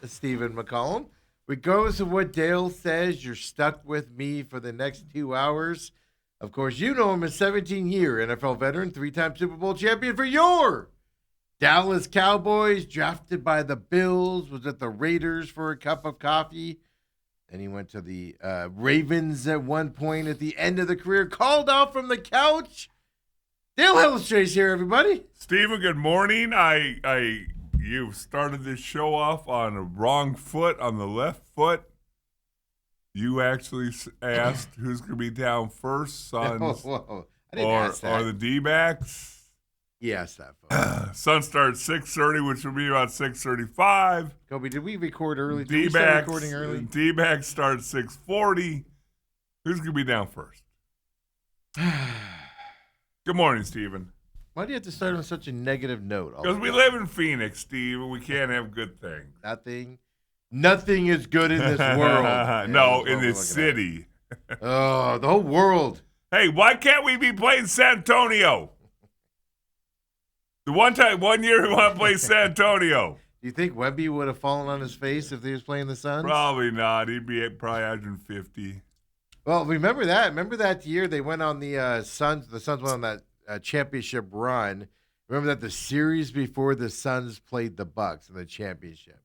Stephen McCollum. Regardless of what Dale says, you're stuck with me for the next 2 hours. Of course, you know him as 17-year NFL veteran, three-time Super Bowl champion for your Dallas Cowboys, drafted by the Bills, was at the Raiders for a cup of coffee. Then he went to the Ravens at one point at the end of the career, called out from the couch. Dale Hillestrace here, everybody. Stephen, good morning. You started this show off on a wrong foot, on the left foot. You actually asked who's going to be down first, Suns Whoa. I didn't ask that. or the D-backs. He asked that, folks. Suns start at 6:30, which will be about 6:35. Kobe, did we record early? Did we start recording early? D-backs start at 6:40. Who's going to be down first? Good morning, Stephen. Why do you have to start on such a negative note? Because we live in Phoenix, Steve, and we can't have good things. Nothing is good in this world. No, in this city. Oh, the whole world. Hey, why can't we be playing San Antonio? The one year we want to play San Antonio. Do you think Wemby would have fallen on his face if he was playing the Suns? Probably not. He'd be probably 150. Well, remember that. Remember that year they went on the Suns. The Suns went on that championship run. Remember that the series before the Suns played the Bucks in the championship.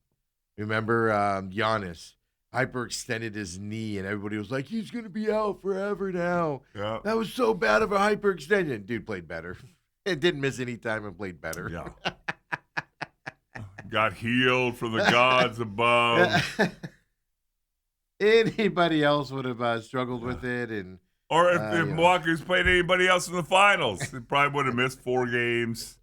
Remember Giannis hyperextended his knee, and everybody was like, "He's going to be out forever now." Yeah. That was so bad of a hyperextension. Dude played better. It didn't miss any time and played better. Yeah. Got healed from the gods above. Anybody else would have struggled with it, and Or if Milwaukee's played anybody else in the finals, they probably would have missed 4 games.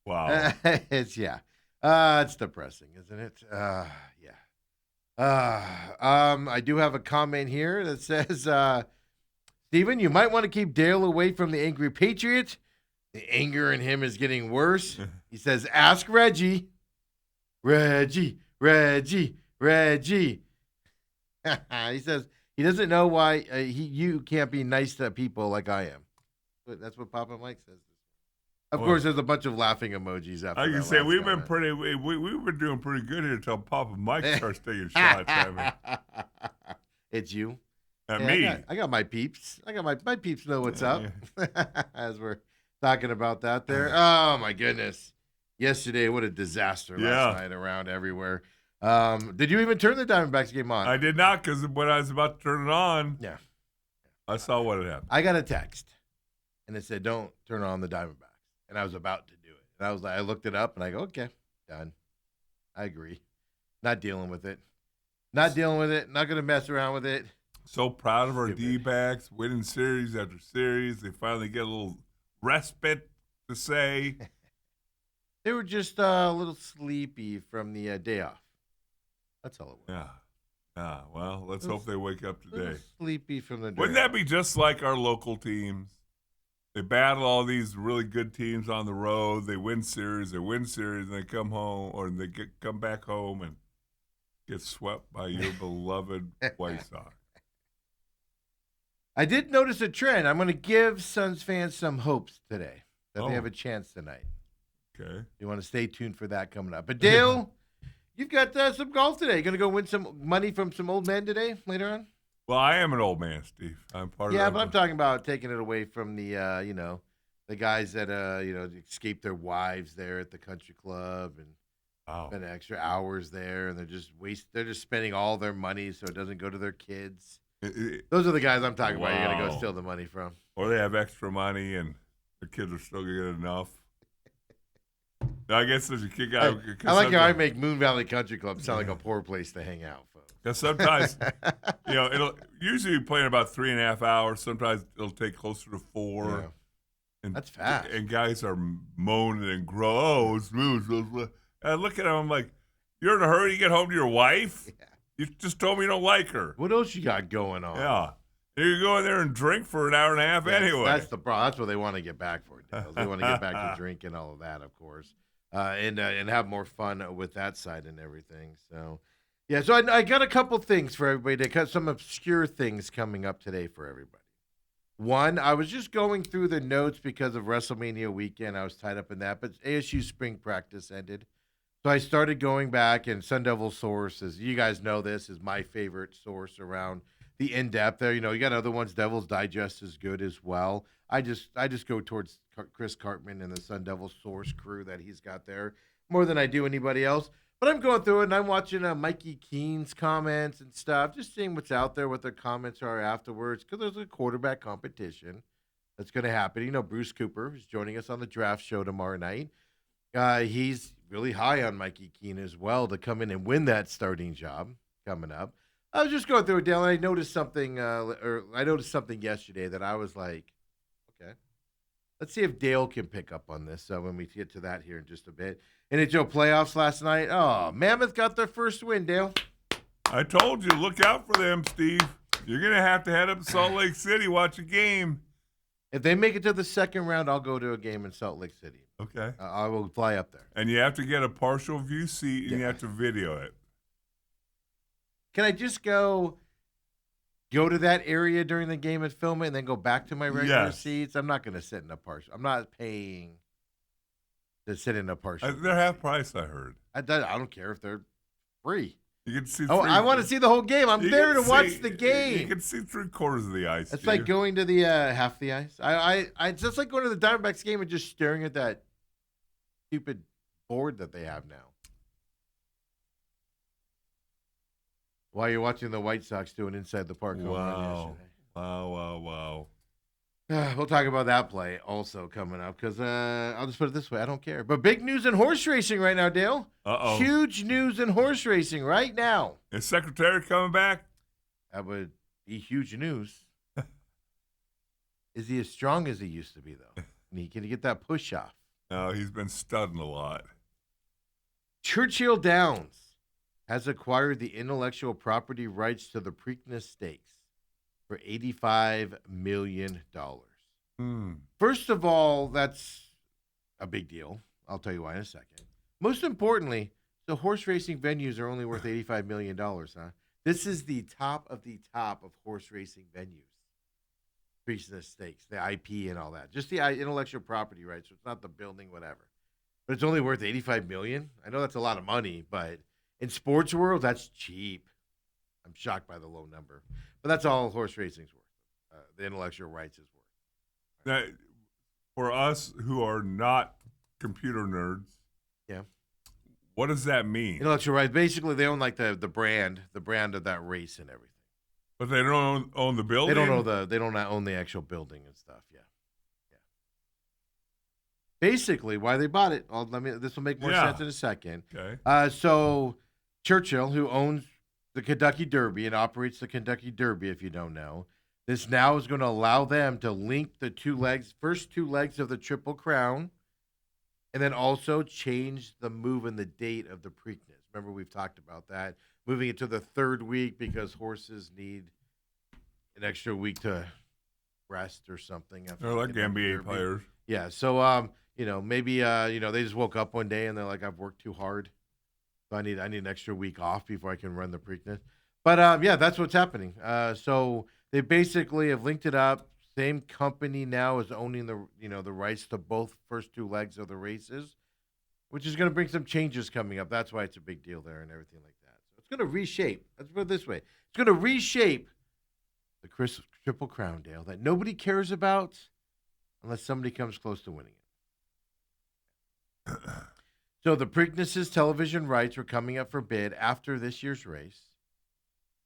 Wow. It's depressing, isn't it? I do have a comment here that says, Steven, you might want to keep Dale away from the angry Patriot. The anger in him is getting worse. He says, ask Reggie. Reggie. He says he doesn't know why you can't be nice to people like I am. But that's what Papa Mike says. Of course, there's a bunch of laughing emojis after. I can that say last we've comment. been we've been doing pretty good here until Papa Mike starts taking shots at me. It's you. At Yeah, me. I got my peeps. I got my peeps know what's up. As we're talking about that there. Oh my goodness. Yesterday, what a disaster last night around everywhere. Did you even turn the Diamondbacks game on? I did not, because when I was about to turn it on, Yeah. I saw what had happened. I got a text, and it said, "Don't turn on the Diamondbacks," and I was about to do it. And I was like, I looked it up, and I go, "Okay, done. I agree. Not dealing with it. Not going to mess around with it." So proud of our Stupid. D-backs, winning series after series. They finally get a little respite to say. They were just a little sleepy from the day off. That's all it was. Yeah. Well, let's hope they wake up A little today. sleepy from the day Wouldn't that off. be just like our local teams? They battle all these really good teams on the road. They win series, and they come home, or they come back home and get swept by your beloved White Sox. I did notice a trend. I'm going to give Suns fans some hopes today that they have a chance tonight. Okay. You want to stay tuned for that coming up. But Dale, you've got some golf today. You going to go win some money from some old men today later on? Well, I am an old man, Steve. I'm part of Yeah, that. but I'm talking about taking it away from the, the guys that, escape their wives there at the country club and spend extra hours there, and they're just spending all their money so it doesn't go to their kids. Those are the guys I'm talking about. You're going to go steal the money from. Or they have extra money and their kids are still going to get enough. Now, I guess there's a kid guy. I like how I make Moon Valley Country Club sound like a poor place to hang out, folks. Because sometimes, it'll usually be playing about 3.5 hours. Sometimes it'll take closer to 4. Yeah. And, That's fast. And guys are moaning and grow. And I look at them, I'm like, you're in a hurry to get home to your wife? Yeah. You just told me you don't like her. What else you got going on? Yeah. You go in there and drink for an hour and a half anyway. That's the problem. That's what they want to get back for. Dale. They want to get back to drink and all of that, of course, and have more fun with that side and everything. So, yeah. So I got a couple things for everybody. They got some obscure things coming up today for everybody. One, I was just going through the notes because of WrestleMania weekend. I was tied up in that, but ASU spring practice ended. So I started going back, and Sun Devil Source is, you guys know this, is my favorite source around the in-depth there. You got other ones, Devil's Digest is good as well. I just go towards Chris Cartman and the Sun Devil Source crew that he's got there more than I do anybody else. But I'm going through it, and I'm watching Mikey Keene's comments and stuff, just seeing what's out there, what their comments are afterwards, because there's a quarterback competition that's going to happen. Bruce Cooper is joining us on the draft show tomorrow night. He's really high on Mikey Keene as well to come in and win that starting job coming up. I was just going through it, Dale, and I noticed something. I noticed something yesterday that I was like, okay, let's see if Dale can pick up on this. When we get to that here in just a bit. NHL playoffs last night. Oh, Mammoth got their first win, Dale. I told you, look out for them, Steve. You're gonna have to head up to Salt Lake City, watch a game. If they make it to the second round, I'll go to a game in Salt Lake City. Okay. I will fly up there. And you have to get a partial view seat, and you have to video it. Can I just go to that area during the game and film it, and then go back to my regular seats? I'm not going to sit in a partial. I'm not paying to sit in a partial. They're half price, I heard. I don't care if they're free. You can see. I want to see the whole game. I'm there to watch the game. You can see 3/4 of the ice. It's like going to the half the ice. I just like going to the Diamondbacks game and just staring at that stupid board that they have now. While you're watching the White Sox do an inside the park home run yesterday. Wow. We'll talk about that play also coming up because I'll just put it this way. I don't care. But big news in horse racing right now, Dale. Uh-oh. Huge news in horse racing right now. Is Secretary coming back? That would be huge news. Is he as strong as he used to be, though? Can he get that push off? No, he's been studying a lot. Churchill Downs has acquired the intellectual property rights to the Preakness Stakes for $85 million. First of all, that's a big deal. I'll tell you why in a second. Most importantly, the horse racing venues are only worth $85 million, huh? This is the top of horse racing venues. Preakness Stakes, the IP and all that. Just the intellectual property rights, so it's not the building, whatever. But it's only worth $85 million. I know that's a lot of money, but in sports world, that's cheap. I'm shocked by the low number. But that's all horse racing's worth. The intellectual rights is worth. Now, for us who are not computer nerds, what does that mean? Intellectual rights. Basically, they own like the brand of that race and everything. But they don't own the building? They don't own the actual building and stuff, yeah. Basically, why they bought it, this will make more sense in a second. Okay. So Churchill, who owns the Kentucky Derby and operates the Kentucky Derby, if you don't know, this now is going to allow them to link the first two legs of the Triple Crown, and then also change the move and the date of the Preakness. Remember, we've talked about that. Moving it to the third week because horses need an extra week to rest or something. They're like NBA players. Yeah, so maybe they just woke up one day and they're like, I've worked too hard, so I need an extra week off before I can run the Preakness. But that's what's happening. So they basically have linked it up. Same company now is owning the rights to both first two legs of the races, which is going to bring some changes coming up. That's why it's a big deal there and everything like that. So it's going to reshape. Let's put it this way: it's going to reshape the Triple Crown, Dale, that nobody cares about unless somebody comes close to winning it. So the Preakness's television rights were coming up for bid after this year's race.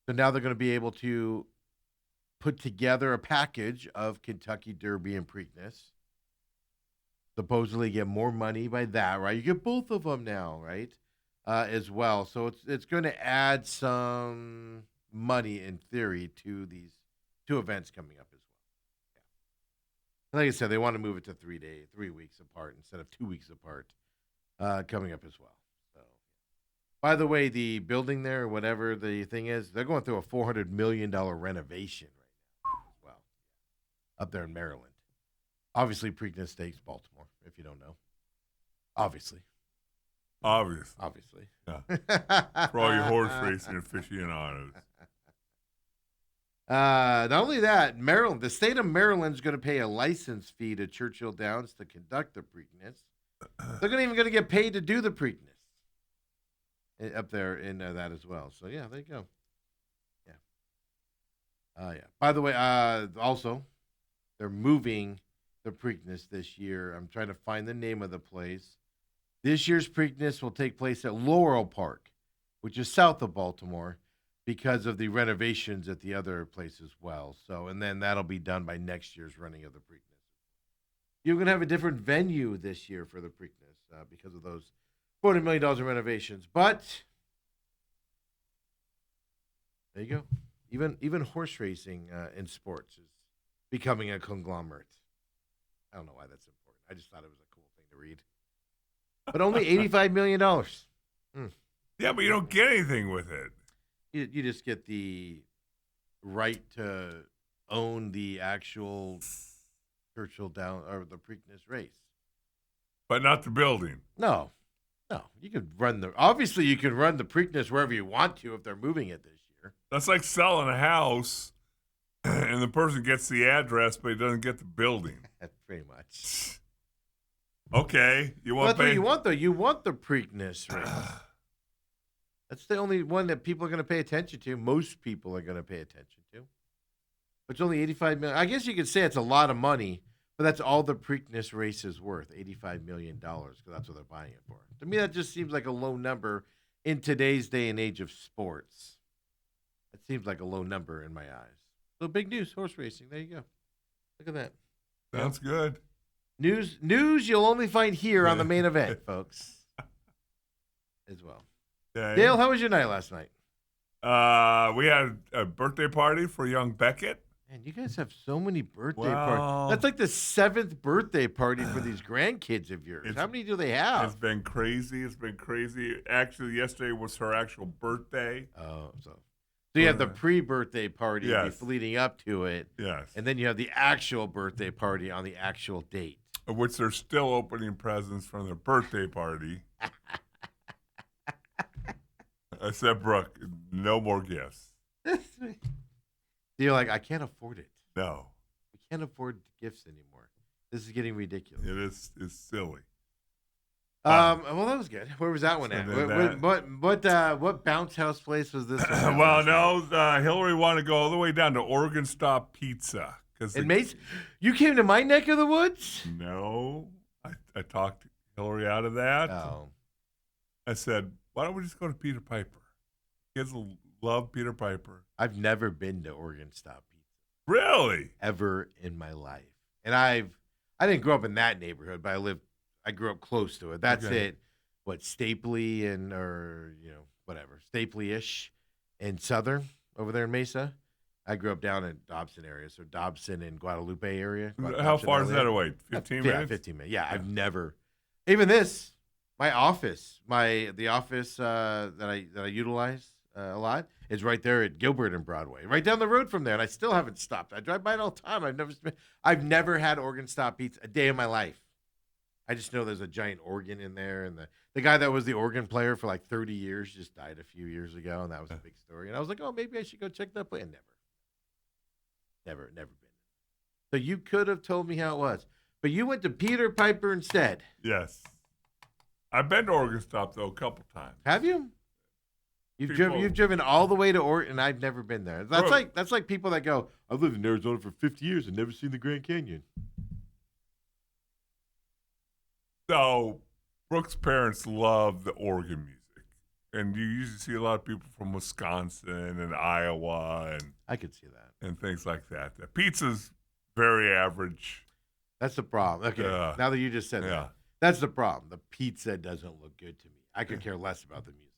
So now they're going to be able to put together a package of Kentucky Derby and Preakness. Supposedly get more money by that, right? You get both of them now, right? As well. So it's going to add some money in theory to these two events coming up as well. Yeah. Like I said, they want to move it to 3 weeks apart instead of 2 weeks apart coming up as well. So, by the way, the building there, or whatever the thing is, they're going through a $400 million renovation right now as well, up there in Maryland. Obviously, Preakness Stakes, Baltimore, if you don't know. Obviously. Yeah. For all your horse racing aficionados. Not only that, Maryland, the state of Maryland is going to pay a license fee to Churchill Downs to conduct the Preakness. They're even going to get paid to do the Preakness. up there in that as well. So yeah, there you go. Yeah. Yeah. By the way, also they're moving the Preakness this year. I'm trying to find the name of the place. This year's Preakness will take place at Laurel Park, which is south of Baltimore, because of the renovations at the other place as well. So, and then that'll be done by next year's running of the Preakness. You're going to have a different venue this year for the Preakness because of those $40 million in renovations. But there you go. Even horse racing in sports is becoming a conglomerate. I don't know why that's important. I just thought it was a cool thing to read. But only $85 million. Yeah, but you don't get anything with it. You just get the right to own the actual Churchill Down or the Preakness race. But not the building. No. You could obviously you can run the Preakness wherever you want to if they're moving it this year. That's like selling a house and the person gets the address but he doesn't get the building. Pretty much. Okay. That's what you want though. You want the Preakness race. That's the only one that people are going to pay attention to. Most people are going to pay attention to. It's only $85 million. I guess you could say it's a lot of money, but that's all the Preakness race is worth, $85 million, because that's what they're buying it for. To me, that just seems like a low number in today's day and age of sports. It seems like a low number in my eyes. So big news, horse racing. There you go. Look at that. Sounds good. News you'll only find here on the main event, folks, as well. Okay. Dale, how was your night last night? We had a birthday party for young Beckett. Man, you guys have so many birthday Well, parties. That's like the 7th birthday party for these grandkids of yours. How many do they have? It's been crazy. Actually, yesterday was her actual birthday. Oh, so you have the pre-birthday party Yes. leading up to it, Yes. and then you have the actual birthday party on the actual date. Of which they're still opening presents from their birthday party. I said, Brooke, no more gifts. You're like, I can't afford it. No. We can't afford gifts anymore. This is getting ridiculous. It is. It's silly. Well, that was good. Where was that one So at? then What bounce house place was this one? Well, no, Hillary wanted to go all the way down to Oregon Stop Pizza. And Mason, you came to my neck of the woods? No. I talked Hillary out of that. Oh. I said, why don't we just go to Peter Piper? Kids love Peter Piper. I've never been to Oregon Stop Pizza. Really? Ever in my life. And I didn't grow up in that neighborhood, but I grew up close to it. That's Okay. it. What, Stapley whatever. Stapley-ish in Southern over there in Mesa. I grew up down in Dobson area, so Dobson and Guadalupe area. How Dobson, far is LA. that away? 15 Yeah, minutes? 15 minutes. Yeah, I've never. Even this, my office, the office that I utilize a lot is right there at Gilbert and Broadway, right down the road from there, and I still haven't stopped. I drive by it all the time. I've never had Oregon Stop Pizza a day in my life. I just know there's a giant organ in there, and the guy that was the organ player for like 30 years just died a few years ago, and that was a big story. And I was like, oh, maybe I should go check that place. And never been. So you could have told me how it was, but you went to Peter Piper instead. Yes. I've been to Oregon Stop, though, a couple times. Have you? People- You've driven all the way to Oregon, and I've never been there. That's like people that go, I've lived in Arizona for 50 years and never seen the Grand Canyon. So, Brooke's parents love the Oregon music. And you usually see a lot of people from Wisconsin and Iowa I could see that. and things like that. The pizza's very average. That's the problem. Okay, Yeah. now that you just said Yeah. that, that's the problem. The pizza doesn't look good to me. I could care less about the music.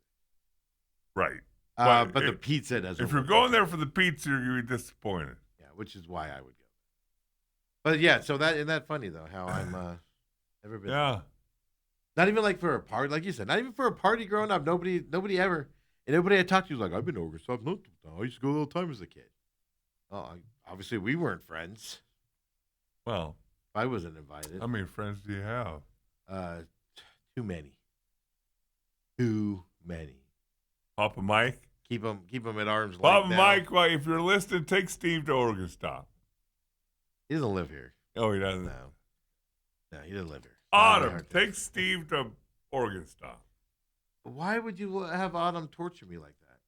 Right. But But the pizza doesn't. If you're look going good. there for the pizza, you're going to be disappointed. Yeah, which is why I would go. But yeah, so isn't that funny though? How I'm never been. Yeah. Not even like for a party, like you said. Not even for a party growing up. Nobody ever. And everybody I talked to was like, I've been to Oregon Stop. No, I used to go all the time as a kid. Oh, obviously we weren't friends. Well, I wasn't invited. how many friends do you have? Too many. Too many. Papa Mike? Keep them at arm's length. Papa now. Mike, well, if you're listening, take Steve to Oregon Stop. He doesn't live here. Oh, he doesn't. No, he doesn't live here. Autumn, take Steve to Oregon Stop. Why would you have Autumn torture me like that?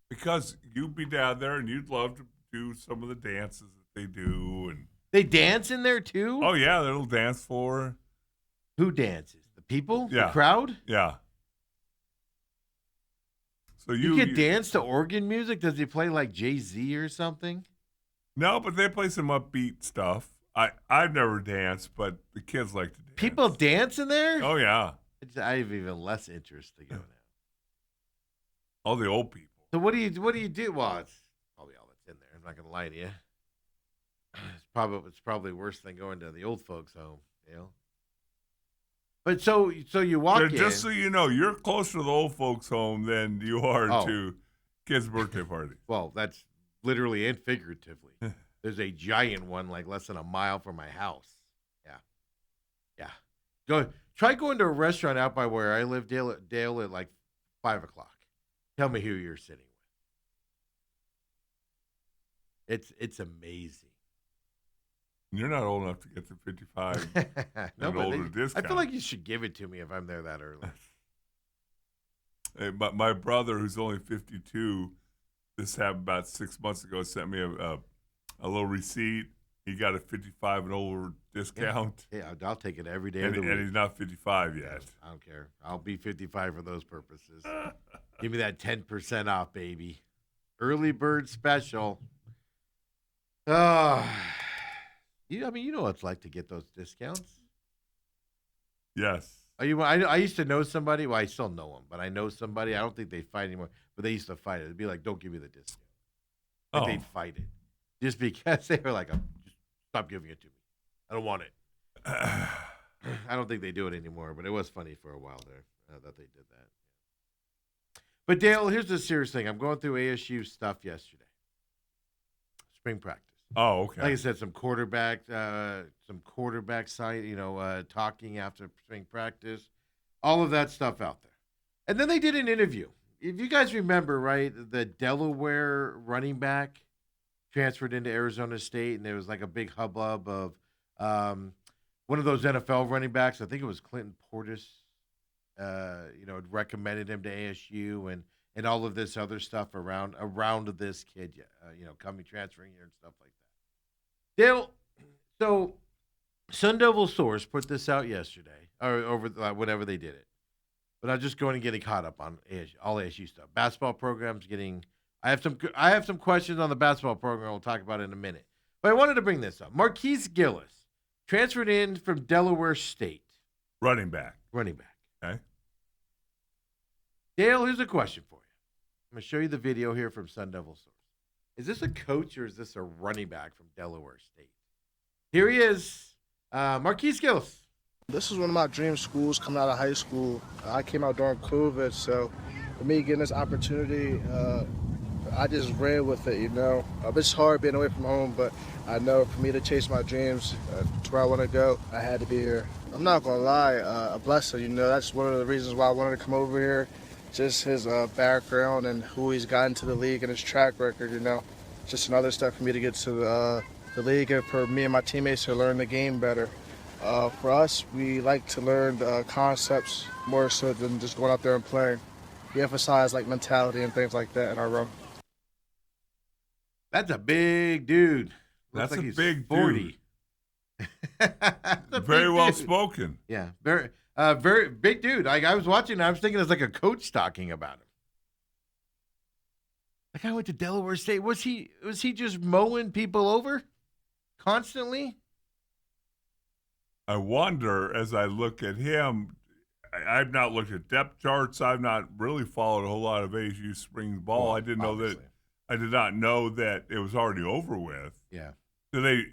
Because you'd be down there and you'd love to do some of the dances that they do, and They dance in there too? oh yeah, their little dance floor. Who dances? The people? Yeah. The crowd? Yeah. So You could dance to organ music? Does he play like Jay-Z or something? No, but they play some upbeat stuff. I've never danced, but the kids like to dance. People dance in there? Oh yeah, I have even less interest to go now. all the old people. So what do you do? Well, it's probably all that's in there. I'm not gonna lie to you. It's probably worse than going to the old folks' home, you know. But so you walk in. Just so you know, you're closer to the old folks' home than you are Oh. to kids' birthday parties. Well, that's literally and figuratively. There's a giant one like less than a mile from my house. Yeah. Try going to a restaurant out by where I live, Dale, at like 5:00. Tell me who you're sitting with. It's amazing. You're not old enough to get the 55. No, an but older I discount. feel like you should give it to me if I'm there that early. Hey, my brother, who's only 52, this happened about 6 months ago, sent me a little receipt. He got a 55 and older discount, Yeah, I'll take it every day of the and week. he's not 55 yet. I don't care. I'll be 55 for those purposes. Give me that 10% off, baby. Early bird special. Oh, you know what it's like to get those discounts. Yes. I used to know somebody. Well, I still know them, but I know somebody. I don't think they fight anymore, but they used to fight it. It'd be like, don't give me the discount. Like Oh. they'd fight it just because they were like, just stop giving it to me. I don't want it. I don't think they do it anymore, but it was funny for a while there that they did that. But Dale, here's the serious thing. I'm going through ASU stuff yesterday. Spring practice. Oh, okay. Like I said, some quarterback side, talking after spring practice, all of that stuff out there. And then they did an interview. If you guys remember, right, the Delaware running back transferred into Arizona State, and there was like a big hubbub of one of those NFL running backs. I think it was Clinton Portis. Had recommended him to ASU and all of this other stuff around this kid, transferring here and stuff like that. Dale, so Sun Devil Source put this out yesterday, or over whenever they did it. But I'm just going and getting caught up on all ASU stuff. Basketball programs getting. I have some questions on the basketball program. We'll talk about it in a minute. But I wanted to bring this up. Marquise Gillis transferred in from Delaware State. Running back. Okay. Dale, here's a question for you. I'm going to show you the video here from Sun Devil Source. Is this a coach or is this a running back from Delaware State? Here he is, Marquise Gillis. This is one of my dream schools coming out of high school. I came out during COVID, so for me getting this opportunity, I just ran with it, It's hard being away from home, but I know for me to chase my dreams to where I want to go, I had to be here. I'm not going to lie, a blessing, That's one of the reasons why I wanted to come over here. Just his background and who he's gotten to the league and his track record, Just another step for me to get to the league and for me and my teammates to learn the game better. For us, we like to learn concepts more so than just going out there and playing. We emphasize mentality and things like that in our room. That's a big dude. Looks That's like a he's big 40. Very well dude. spoken. Yeah, very big dude. Like I was watching, I was thinking it's like a coach talking about him. Like I went to Delaware State. Was he just mowing people over constantly? I wonder as I look at him. I've not looked at depth charts. I've not really followed a whole lot of ASU spring ball. Well, I did not know that it was already over with. Yeah. Do they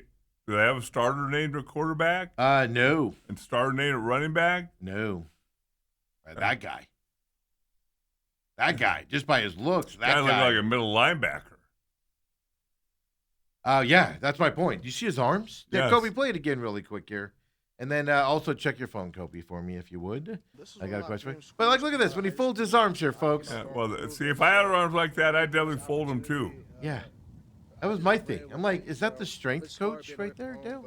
have a starter named a quarterback? No. And starter named a running back? No. That guy. Just by his looks, that Guy looked guy. like a middle linebacker. Yeah, that's my point. Do you see his arms? Yeah, Yes. Kobe, play it again really quick here. And then also check your phone, Kobe, for me, if you would. I got a question. But look at this. When he folds his arms here, folks. Yeah, well, see, if I had arms like that, I'd definitely fold them too. Yeah. That was my thing. I'm like, is that the strength coach right there, Dale?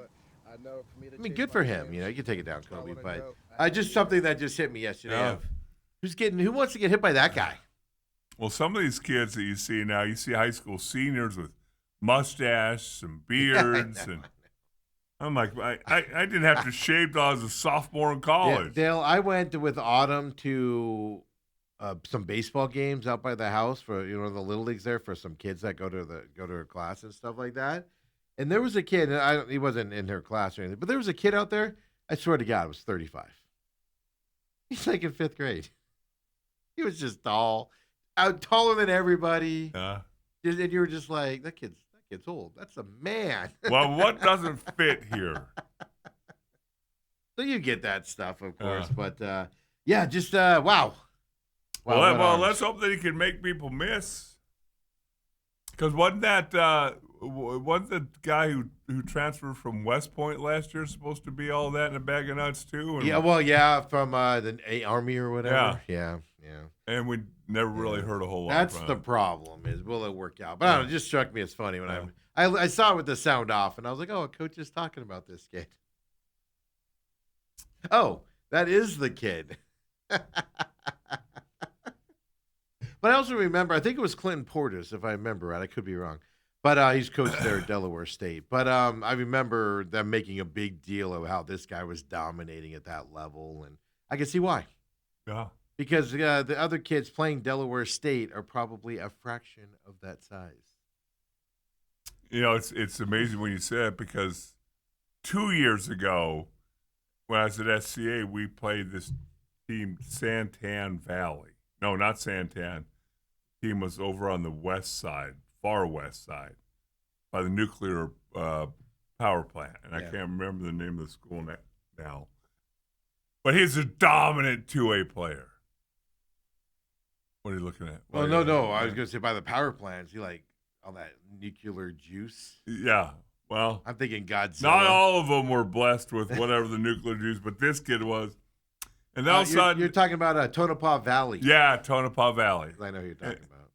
I mean, good for him. You can take it down, Kobe. But just something that just hit me yesterday. Yeah. Of, Who wants to get hit by that guy? Well, some of these kids that you see now, you see high school seniors with mustaches and beards, and I'm like, I didn't have to shave till I was a sophomore in Yeah, college. Dale, I went with Autumn to some baseball games out by the house for the little leagues there for some kids that go to her class and stuff like that. And there was a kid, and he wasn't in her class or anything, but there was a kid out there. I swear to God, was 35. He's like in 5th grade. He was just taller than everybody. Yeah. And you were just like, that kid's old. That's a man. Well, what doesn't fit here? So you get that stuff, of course. But yeah, just wow. Well, what arms. let's hope that he can make people miss. Because wasn't the guy who transferred from West Point last year supposed to be all that in a bag of nuts too? And, Yeah, from the Army or whatever. Yeah. And we never really heard a whole lot. That's from the it. problem is, will it work out? But I don't know, it just struck me as funny when I saw it with the sound off, and I was like, oh, a coach is talking about this kid. Oh, that is the kid. But I also remember, I think it was Clinton Portis, if I remember right. I could be wrong. But he's coached there at Delaware State. But I remember them making a big deal of how this guy was dominating at that level, and I can see why. Yeah. Because the other kids playing Delaware State are probably a fraction of that size. It's amazing when you say it because 2 years ago, when I was at SCA, we played this team, Santan Valley. No, not Santan. The team was over on the west side, far west side, by the nuclear power plant. And I can't remember the name of the school now. But he's a dominant 2A player. What are you looking at? Well, no. I was going to say by the power plants, you like all that nuclear juice. Yeah. Well, I'm thinking Godzilla. not all of them were blessed with whatever the nuclear juice, but this kid was. And all of a sudden, you're talking about Tonopah Valley. Yeah, Tonopah Valley. I know who you're talking about.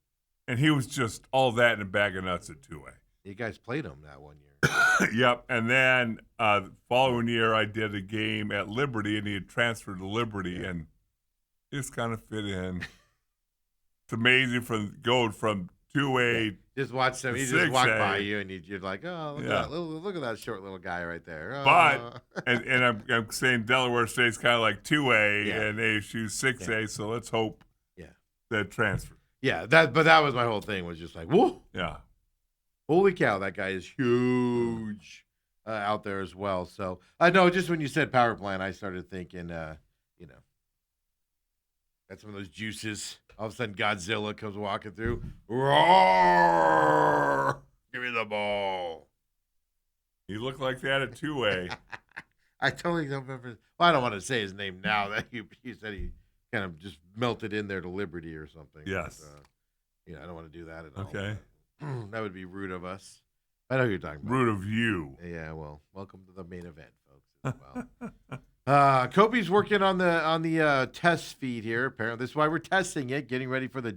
And he was just all that in a bag of nuts at 2A. You guys played him that one year. Yep. And then the following year, I did a game at Liberty, and he had transferred to Liberty, and he just kind of fit in. It's amazing going from 2A. Just watch him. He just walked by you, and you're like, oh, look at that short little guy right there. Oh. But and I'm saying Delaware State's kind of like 2A, Yeah. and ASU's 6A. So let's hope that transfer. Yeah, but that was my whole thing. Was just like, whoa, Yeah. holy cow, that guy is huge out there as well. So I know, just when you said power plant, I started thinking, got some of those juices. All of a sudden, Godzilla comes walking through. Roar! Give me the ball. He looked like that at 2A. I totally don't remember. Well, I don't want to say his name now. That you said he kind of just melted in there to Liberty or something. Yes. But, I don't want to do that at all. Okay. That would be rude of us. I know who you're talking about. Root of you. Yeah, well, welcome to the main event, folks, as well. Kobe's working on the test feed here. Apparently, this is why we're testing it, getting ready for the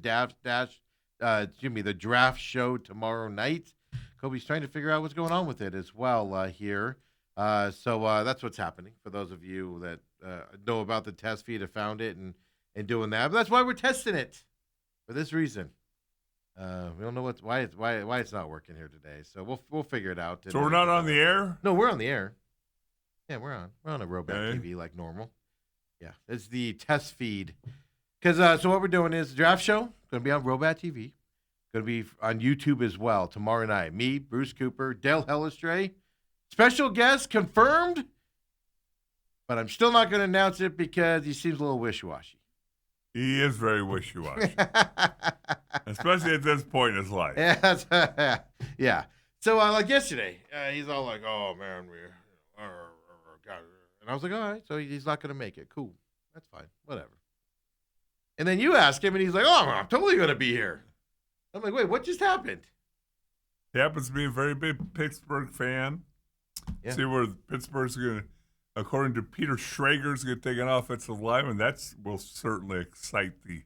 the draft show tomorrow night. Kobe's trying to figure out what's going on with it as well here. So that's what's happening for those of you that know about the test feed, have found it and doing that. But that's why we're testing it for this reason. We don't know why it's not working here today. So we'll figure it out. So we're not on the air? No, we're on the air. Yeah, we're on a Robat Okay. TV like normal. Yeah, it's the test feed. Because so what we're doing is the draft show going to be on Robat TV. Going to be on YouTube as well tomorrow night. Me, Bruce Cooper, Dale Hellestray, special guest confirmed. But I'm still not going to announce it because he seems a little wishy-washy. He is very wishy-washy, especially at this point in his life. Yeah. So like yesterday, he's all like, "Oh man, and I was like, all right, so he's not going to make it. Cool. That's fine. Whatever. And then you ask him, and he's like, oh, I'm totally going to be here. I'm like, wait, what just happened? He happens to be a very big Pittsburgh fan. Yeah. See where Pittsburgh's going to, according to Peter Schrager's going to take an offensive lineman. That will certainly excite the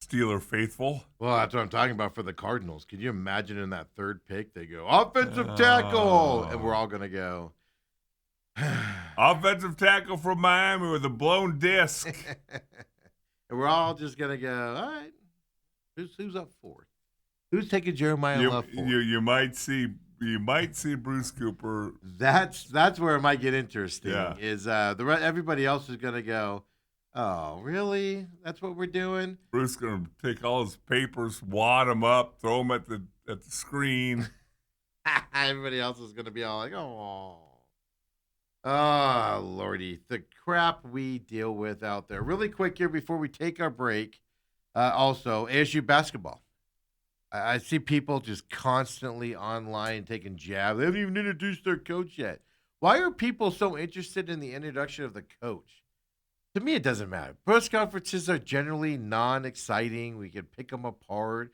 Steeler faithful. Well, that's what I'm talking about for the Cardinals. Could you imagine in that third pick, they go, offensive tackle, and we're all going to go. Offensive tackle from Miami with a blown disc. and we're all just gonna go. All right, who's up fourth? Who's taking Jeremiah Love fourth? You might see Bruce Cooper. That's where it might get interesting. Yeah. Is everybody else is gonna go? Oh, really? That's what we're doing? Bruce going to take all his papers, wad them up, throw them at the screen. Everybody else is gonna be all like, oh, Lordy, the crap we deal with out there. Really quick here before we take our break. Also, ASU basketball. I see people just constantly online taking jabs. They haven't even introduced their coach yet. Why are people so interested in the introduction of the coach? To me, it doesn't matter. Press conferences are generally non-exciting. We can pick them apart.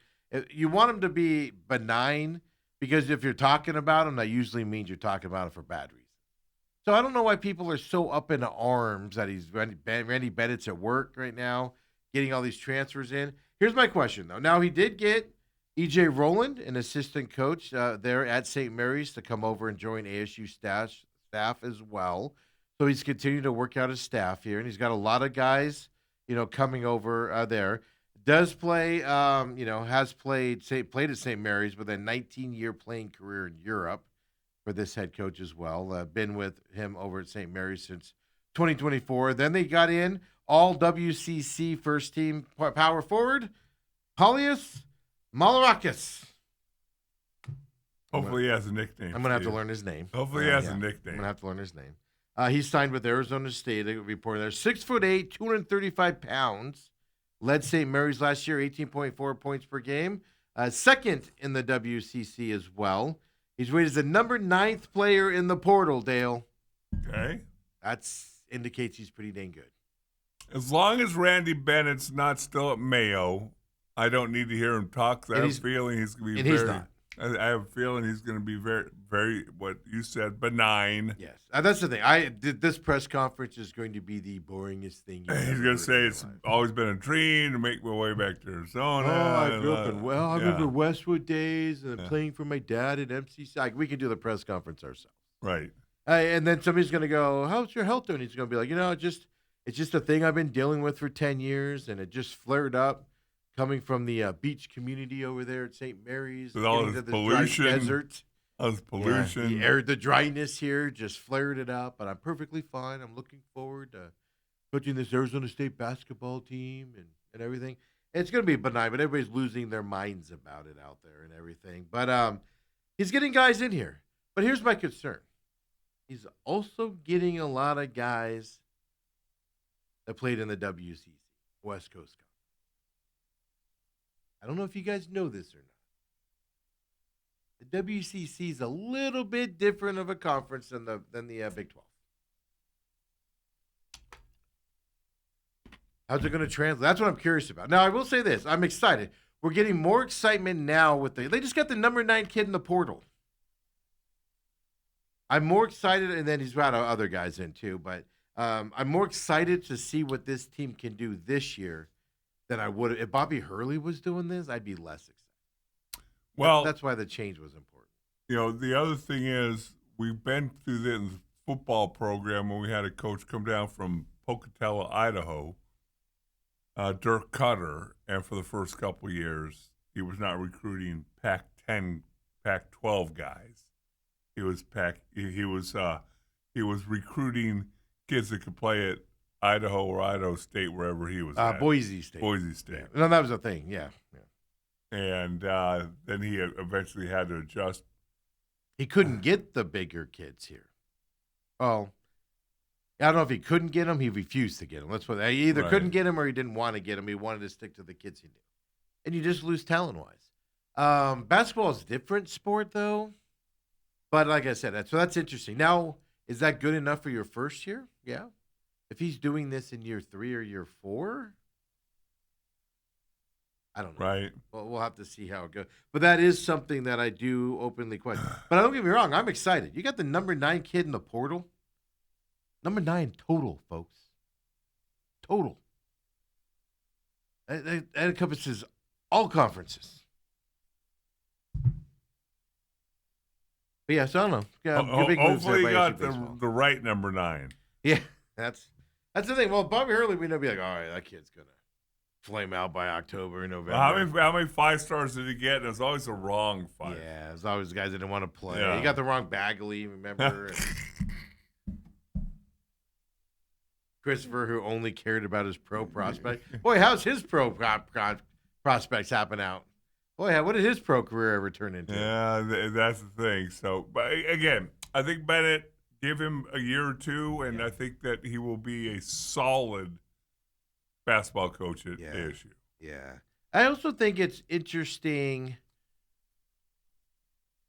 You want them to be benign because if you're talking about them, that usually means you're talking about them for bad reasons. So I don't know why people are so up in arms that he's Randy Bennett's at work right now, getting all these transfers in. Here's my question, though. Now, he did get E.J. Rowland, an assistant coach there at St. Mary's, to come over and join ASU staff as well. So he's continuing to work out his staff here, and he's got a lot of guys, coming over there. Does play, has played at St. Mary's with a 19-year playing career in Europe for this head coach as well. Been with him over at St. Mary's since 2024. Then they got in all WCC first team power forward, Paulius Malarakis. Hopefully he has a nickname. I'm going to have to learn his name. Hopefully he has a nickname. I'm going to have to learn his name. He signed with Arizona State. They reported there. 6'8", 235 pounds. Led St. Mary's last year, 18.4 points per game. Second in the WCC as well. He's rated as the number 9th player in the portal, Dale. Okay. That indicates he's pretty dang good. As long as Randy Bennett's not still at Mayo, I don't need to hear him talk. I have a feeling he's going to be he's not. I have a feeling he's going to be very, very, what you said, benign. Yes. That's the thing. This press conference is going to be the boringest thing you've He's going to say it's always been a dream to make my way back to Arizona. I grew up I remember Westwood days and playing for my dad at MCC. We can do the press conference ourselves. Right. And then somebody's going to go, how's your health doing? He's going to be like, it's just a thing I've been dealing with for 10 years, and it just flared up. Coming from the beach community over there at St. Mary's. With all this pollution. Desert. All this pollution. Yeah, the dryness here just flared it up, but I'm perfectly fine. I'm looking forward to coaching this Arizona State basketball team and everything. It's going to be benign, but everybody's losing their minds about it out there and everything. But he's getting guys in here. But here's my concern. He's also getting a lot of guys that played in the WCC, West Coast Conference. I don't know if you guys know this or not. The WCC is a little bit different of a conference than the Big 12. How's it going to translate? That's what I'm curious about. Now, I will say this. I'm excited. We're getting more excitement now they just got the number 9 kid in the portal. I'm more excited, and then he's got other guys in too, but I'm more excited to see what this team can do this year than I would if Bobby Hurley was doing this. I'd be less excited. Well, that's why the change was important. The other thing is we've been through the football program when we had a coach come down from Pocatello, Idaho, Dirk Cutter, and for the first couple of years he was not recruiting Pac-10, Pac-12 guys. He was recruiting kids that could play at Idaho or Idaho State, wherever he was at. Boise State. Boise State. Yeah. No, that was a thing, yeah. And then he eventually had to adjust. He couldn't get the bigger kids here. Oh, I don't know if he couldn't get them. He refused to get them. That's what he either couldn't get them or he didn't want to get them. He wanted to stick to the kids he knew. And you just lose talent-wise. Basketball is a different sport, though. But like I said, that's interesting. Now, is that good enough for your first year? Yeah. If he's doing this in year 3 or year 4, I don't know. Right. Well, we'll have to see how it goes. But that is something that I do openly question. But don't get me wrong, I'm excited. You got the number 9 kid in the portal. Number 9 total, folks. Total. That encompasses all conferences. But yeah, so I don't know. Yeah, hopefully he got the right number 9. Yeah, that's the thing. Well, Bobby Hurley, we know, be like, all right, that kid's gonna flame out by October, November. Well, how many 5 stars did he get? And it's always the wrong 5. Yeah, there's always guys that didn't want to play. Yeah. He got the wrong Bagley, remember? Christopher, who only cared about his pro prospect. Boy, how's his prospects happen out? Boy, what did his pro career ever turn into? Yeah, that's the thing. So, but again, I think Bennett, give him a year or two, and I think that he will be a solid basketball coach at ASU. Yeah. I also think it's interesting.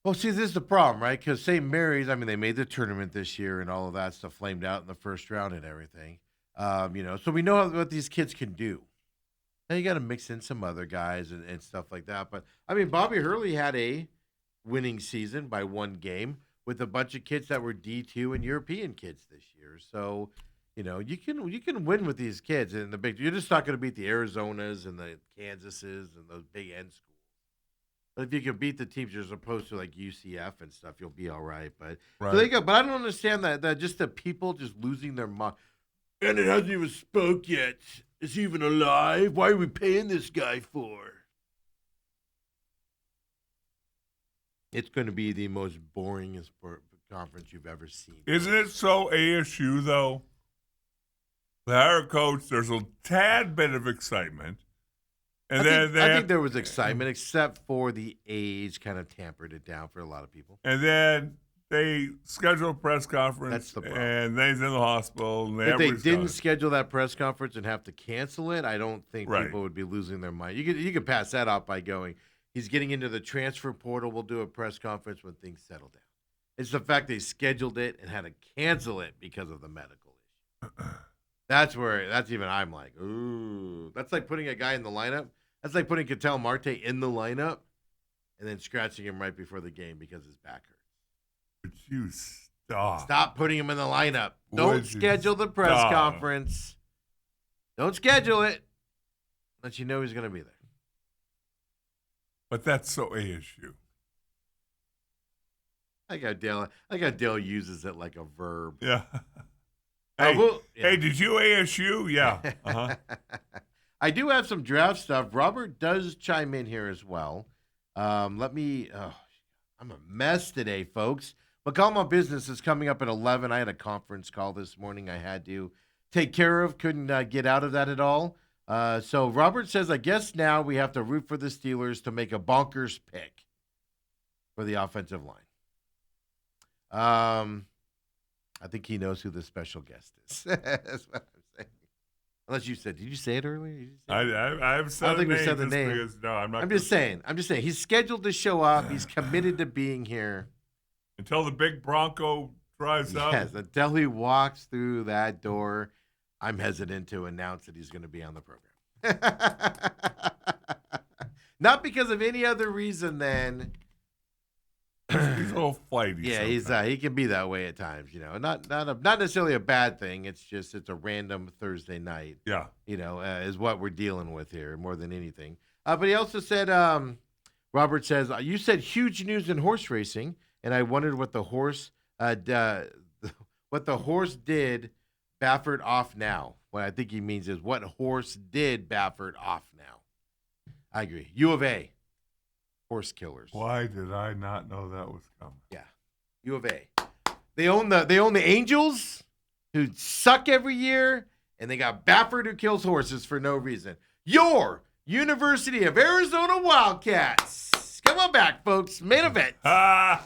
Well, see, this is the problem, right? Because St. Mary's, I mean, they made the tournament this year and all of that stuff flamed out in the first round and everything. So we know what these kids can do. Now you got to mix in some other guys and stuff like that. But, I mean, Bobby Hurley had a winning season by one game with a bunch of kids that were D2 and European kids this year. So, you can win with these kids in the big. You're just not going to beat the Arizonas and the Kansases and those big end schools. But if you can beat the teams as opposed to like UCF and stuff, you'll be all right. But Right. So there you go. But I don't understand that just the people just losing their mind. And it hasn't even spoke yet. Is he even alive? Why are we paying this guy for? It's going to be the most boringest conference you've ever seen. Isn't it so ASU, though? The hire coach, there's a tad bit of excitement. And I think there was excitement, except for the age kind of tampered it down for a lot of people. And then they schedule a press conference. That's the problem. And then he's in the hospital. And If they everybody's didn't gone. schedule that press conference and have to cancel it, I don't think Right. people would be losing their mind. You could pass that off by going, he's getting into the transfer portal. We'll do a press conference when things settle down. It's the fact they scheduled it and had to cancel it because of the medical issue. That's even I'm like, ooh. That's like putting a guy in the lineup. That's like putting Ketel Marte in the lineup and then scratching him right before the game because his back hurts. Would you stop? Stop putting him in the lineup. Don't Would you schedule the press stop? conference. Don't schedule it unless you know he's going to be there. But that's so ASU. I got Dale uses it like a verb. Yeah. Hey, yeah. hey, did you ASU? Yeah. Uh-huh. I do have some draft stuff. Robert does chime in here as well. I'm a mess today, folks. But Call My Business is coming up at 11. I had a conference call this morning I had to take care of. Couldn't get out of that at all. So Robert says, I guess now we have to root for the Steelers to make a bonkers pick for the offensive line. I think he knows who the special guest is. That's what I'm saying. Unless you said, did you say it earlier? Did you say it? I've said I don't think a we name said the just name. because, no, I'm not. I'm just saying. He's scheduled to show up. He's committed to being here. Until the big Bronco drives up. Yes, until he walks through that door, I'm hesitant to announce that he's going to be on the program. Not because of any other reason than. He's a little flighty. Yeah, sometimes. he can be that way at times. Not necessarily a bad thing. It's a random Thursday night. Yeah. Is what we're dealing with here more than anything. But he also said, Robert says, you said huge news in horse racing, and I wondered what the horse did Baffert off now. What I think he means is what horse did Baffert off now. I agree. U of A, horse killers. Why did I not know that was coming? Yeah, U of A. They own the Angels, who suck every year, and they got Baffert who kills horses for no reason. Your University of Arizona Wildcats. Come on back, folks. Main event. Ah!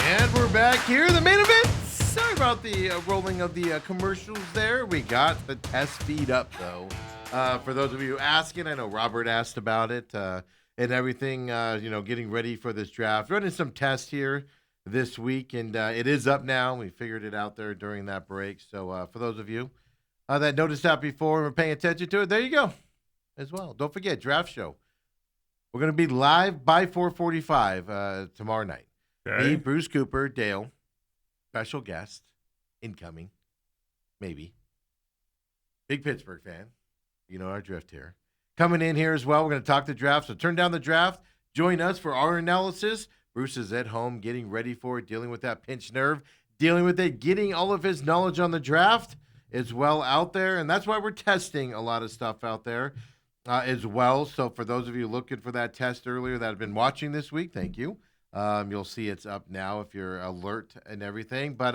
And we're back here. The main event. Sorry about the rolling of the commercials there. We got the test feed up, though. For those of you asking, I know Robert asked about it and everything, getting ready for this draft. Running some tests here this week, and it is up now. We figured it out there during that break. So for those of you that noticed that before and were paying attention to it, there you go as well. Don't forget, draft show. We're going to be live by 4:45 tomorrow night. Okay. Me, Bruce Cooper, Dale, special guest, incoming, maybe. Big Pittsburgh fan. You know our drift here. Coming in here as well. We're going to talk the draft. So turn down the draft. Join us for our analysis. Bruce is at home getting ready for it, dealing with that pinched nerve, dealing with it, getting all of his knowledge on the draft as well out there. And that's why we're testing a lot of stuff out there as well. So for those of you looking for that test earlier that have been watching this week, thank you. You'll see it's up now if you're alert and everything. But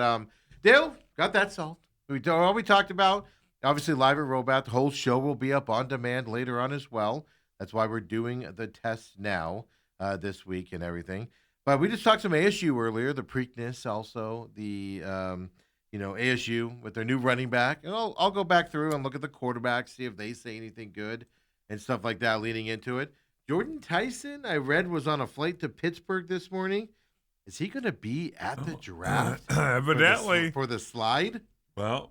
Dale, got that solved. All we talked about, obviously live at Robat. The whole show will be up on demand later on as well. That's why we're doing the tests now this week and everything. But we just talked some ASU earlier, the Preakness also, the ASU with their new running back. And I'll go back through and look at the quarterbacks, see if they say anything good and stuff like that leading into it. Jordan Tyson, I read, was on a flight to Pittsburgh this morning. Is he going to be at the draft? Evidently. For the slide? Well,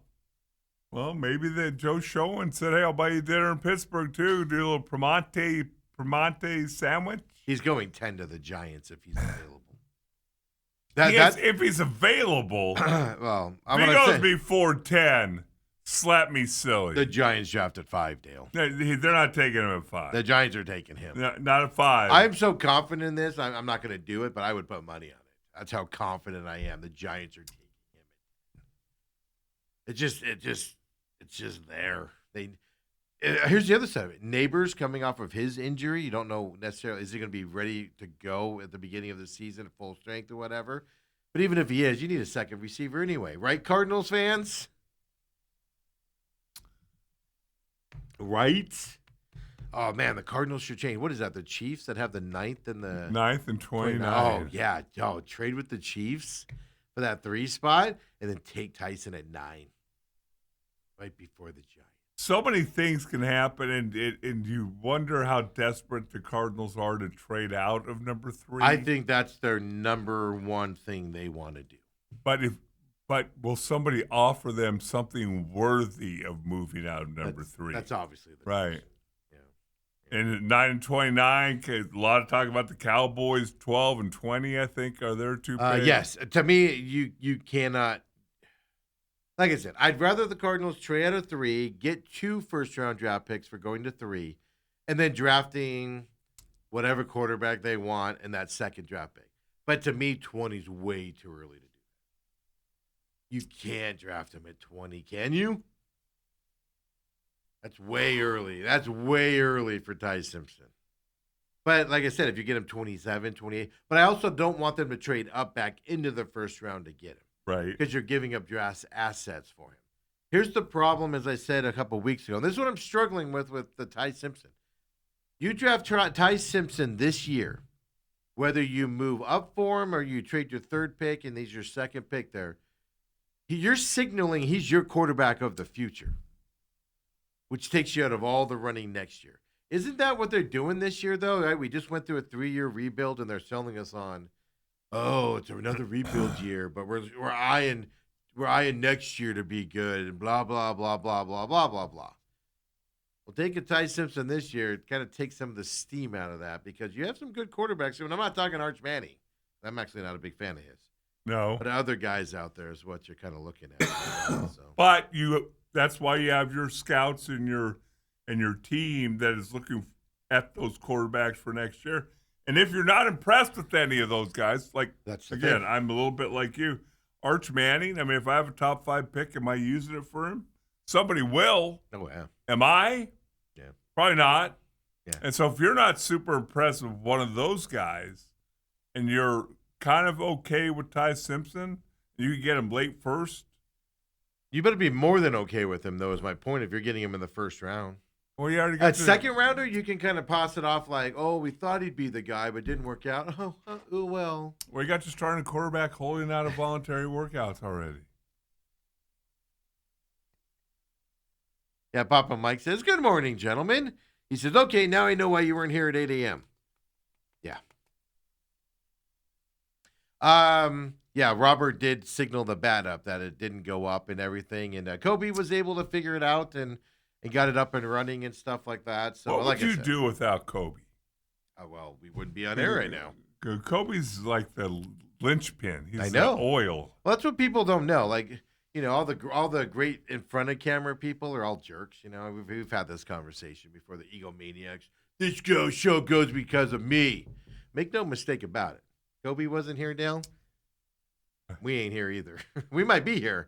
maybe Joe Schoen said, hey, I'll buy you dinner in Pittsburgh, too. Do a little Primanti sandwich. He's going 10 to the Giants if he's available. If he's available. Well, I'm if he going goes to say before 10, slap me silly. the Giants drafted 5, Dale. They're not taking him at 5. The Giants are taking him. Not at 5. I'm so confident in this. I'm not going to do it, but I would put money on it. That's how confident I am. The Giants are taking him. It's just there. Here's the other side of it. Neighbors coming off of his injury. You don't know necessarily, is he going to be ready to go at the beginning of the season at full strength or whatever? But even if he is, you need a second receiver anyway. Right, Cardinals fans? Right? Oh, man, the Cardinals should change. What is that, the Chiefs that have the 9th and the 9th and 29. Oh, yeah. Trade with the Chiefs for that 3 spot and then take Tyson at 9 right before the Giants. So many things can happen, and you wonder how desperate the Cardinals are to trade out of number 3. I think that's their number one thing they want to do. But will somebody offer them something worthy of moving out of number 3? That's obviously the right. question. Yeah. And at 9 and 29, a lot of talk about the Cowboys. 12 and 20, I think, are their 2 picks. Yes. To me, you cannot. Like I said, I'd rather the Cardinals trade out of 3, get 2 first-round draft picks for going to 3, and then drafting whatever quarterback they want in that second draft pick. But to me, 20 is way too early to do that. You can't draft him at 20, can you? That's way early. That's way early for Ty Simpson. But like I said, if you get him 27, 28, but I also don't want them to trade up back into the first round to get him. Right. Because you're giving up draft assets for him. Here's the problem, as I said a couple of weeks ago. And this is what I'm struggling with the Ty Simpson. You draft Ty Simpson this year, whether you move up for him or you trade your 3rd pick and he's your 2nd pick there, you're signaling he's your quarterback of the future, which takes you out of all the running next year. Isn't that what they're doing this year, though? Right? We just went through a 3-year rebuild, and they're selling us on, oh, it's another rebuild year, but we're eyeing next year to be good, and blah blah blah blah blah blah blah blah. Well, taking Ty Simpson this year, it kind of takes some of the steam out of that because you have some good quarterbacks. And I'm not talking Arch Manning. I'm actually not a big fan of his. No. But other guys out there is what you're kind of looking at. So. But that's why you have your scouts and your team that is looking at those quarterbacks for next year. And if you're not impressed with any of those guys, again, I'm a little bit like you. Arch Manning, I mean, if I have a top 5 pick, am I using it for him? Somebody will. Oh, yeah. Am I? Yeah. Probably not. Yeah. And so if you're not super impressed with one of those guys and you're kind of okay with Ty Simpson, you can get him late first. You better be more than okay with him, though, is my point, if you're getting him in the first round. Well, you already got A second rounder, you can kind of pass it off like, oh, we thought he'd be the guy, but didn't work out. Oh well. Well, you got your starting quarterback holding out of voluntary workouts already. Yeah, Papa Mike says, good morning, gentlemen. He says, okay, now I know why you weren't here at 8 a.m. Yeah. Yeah, Robert did signal the bat up that it didn't go up and everything. And Kobe was able to figure it out and got it up and running and stuff like that. So, What like would I you said, do without Kobe? well, we wouldn't be on air right now. Kobe's like the linchpin. He's I know. the oil. Well, that's what people don't know. Like, all the great in front of camera people are all jerks. We've had this conversation before. The egomaniacs. This show goes because of me. Make no mistake about it. Kobe wasn't here, Dale. We ain't here either. We might be here,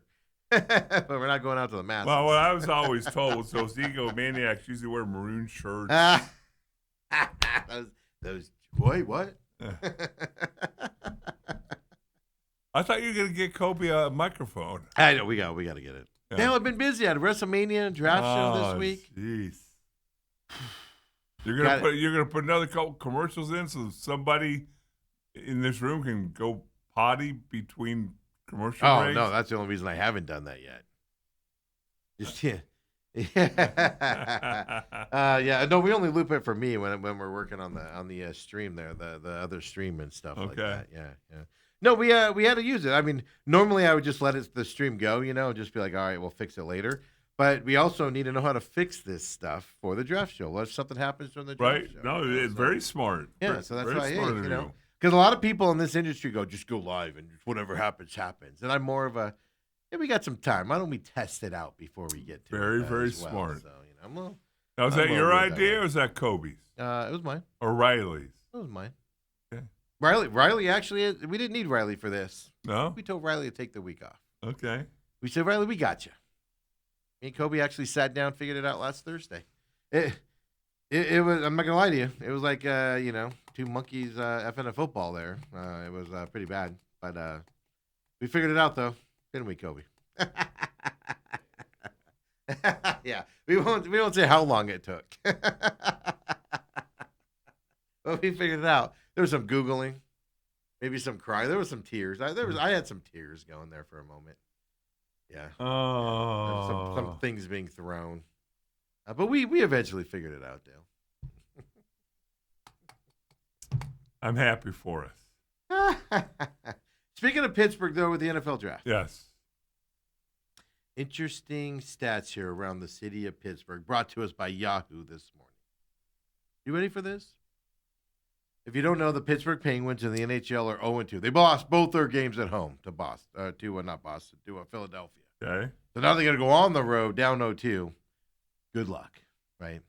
but we're not going out to the masses. Well, what I was always told was those egomaniacs usually wear maroon shirts. those boy, what? I thought you were going to get Kobe a microphone. I know we got to get it. Yeah. Dale, I've been busy. I had a WrestleMania draft show this week. Jeez. You're gonna put another couple commercials in so somebody in this room can go potty between commercial Oh breaks? no, that's the only reason I haven't done that yet. Just yeah. Yeah, no, we only loop it for me when we're working on the stream there, the other stream and stuff like that. Yeah. No, we had to use it. I mean, normally I would just let the stream go, and just be like, all right, we'll fix it later. But we also need to know how to fix this stuff for the draft show. What if something happens during the draft show? No, it's very smart. Yeah, so that's why, smart because a lot of people in this industry go, just go live and whatever happens, happens. And I'm more of a, we got some time. Why don't we test it out before we get to it? Very as well? smart. So, I'm a, now, was that your idea or was that Kobe's? it was mine. Or Riley's? It was mine. Okay. Riley actually, we didn't need Riley for this. No? We told Riley to take the week off. Okay. We said, Riley, we got you. Me and Kobe actually sat down, figured it out last Thursday. It was, I'm not going to lie to you, it was like, two monkeys effing a football there. It was pretty bad. But we figured it out, though. Didn't we, Kobe? Yeah. We won't say how long it took. But we figured it out. There was some Googling, maybe some crying. There was some tears. I had some tears going there for a moment. Yeah. Oh. Some things being thrown. But we eventually figured it out, Dale. I'm happy for us. Speaking of Pittsburgh, though, with the NFL draft. Yes. Interesting stats here around the city of Pittsburgh, brought to us by Yahoo this morning. You ready for this? If you don't know, the Pittsburgh Penguins in the NHL are 0-2. They lost both their games at home to Philadelphia. Okay. So now they're going to go on the road down 0-2. Good luck, right?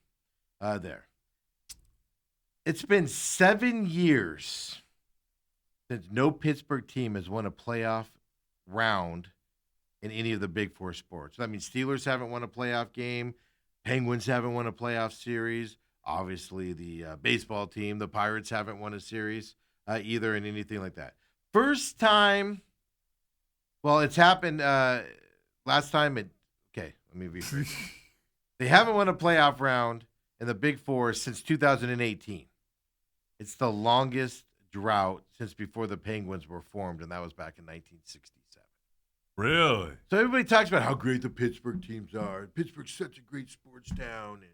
There. It's been 7 years since no Pittsburgh team has won a playoff round in any of the Big Four sports. That means Steelers haven't won a playoff game. Penguins haven't won a playoff series. Obviously, the baseball team, the Pirates, haven't won a series either in anything like that. First time, well, it's happened last time. Okay, let me be fair. They haven't won a playoff round in the Big Four since 2018. It's the longest drought since before the Penguins were formed, and that was back in 1967. Really? So everybody talks about how great the Pittsburgh teams are. Pittsburgh's such a great sports town, and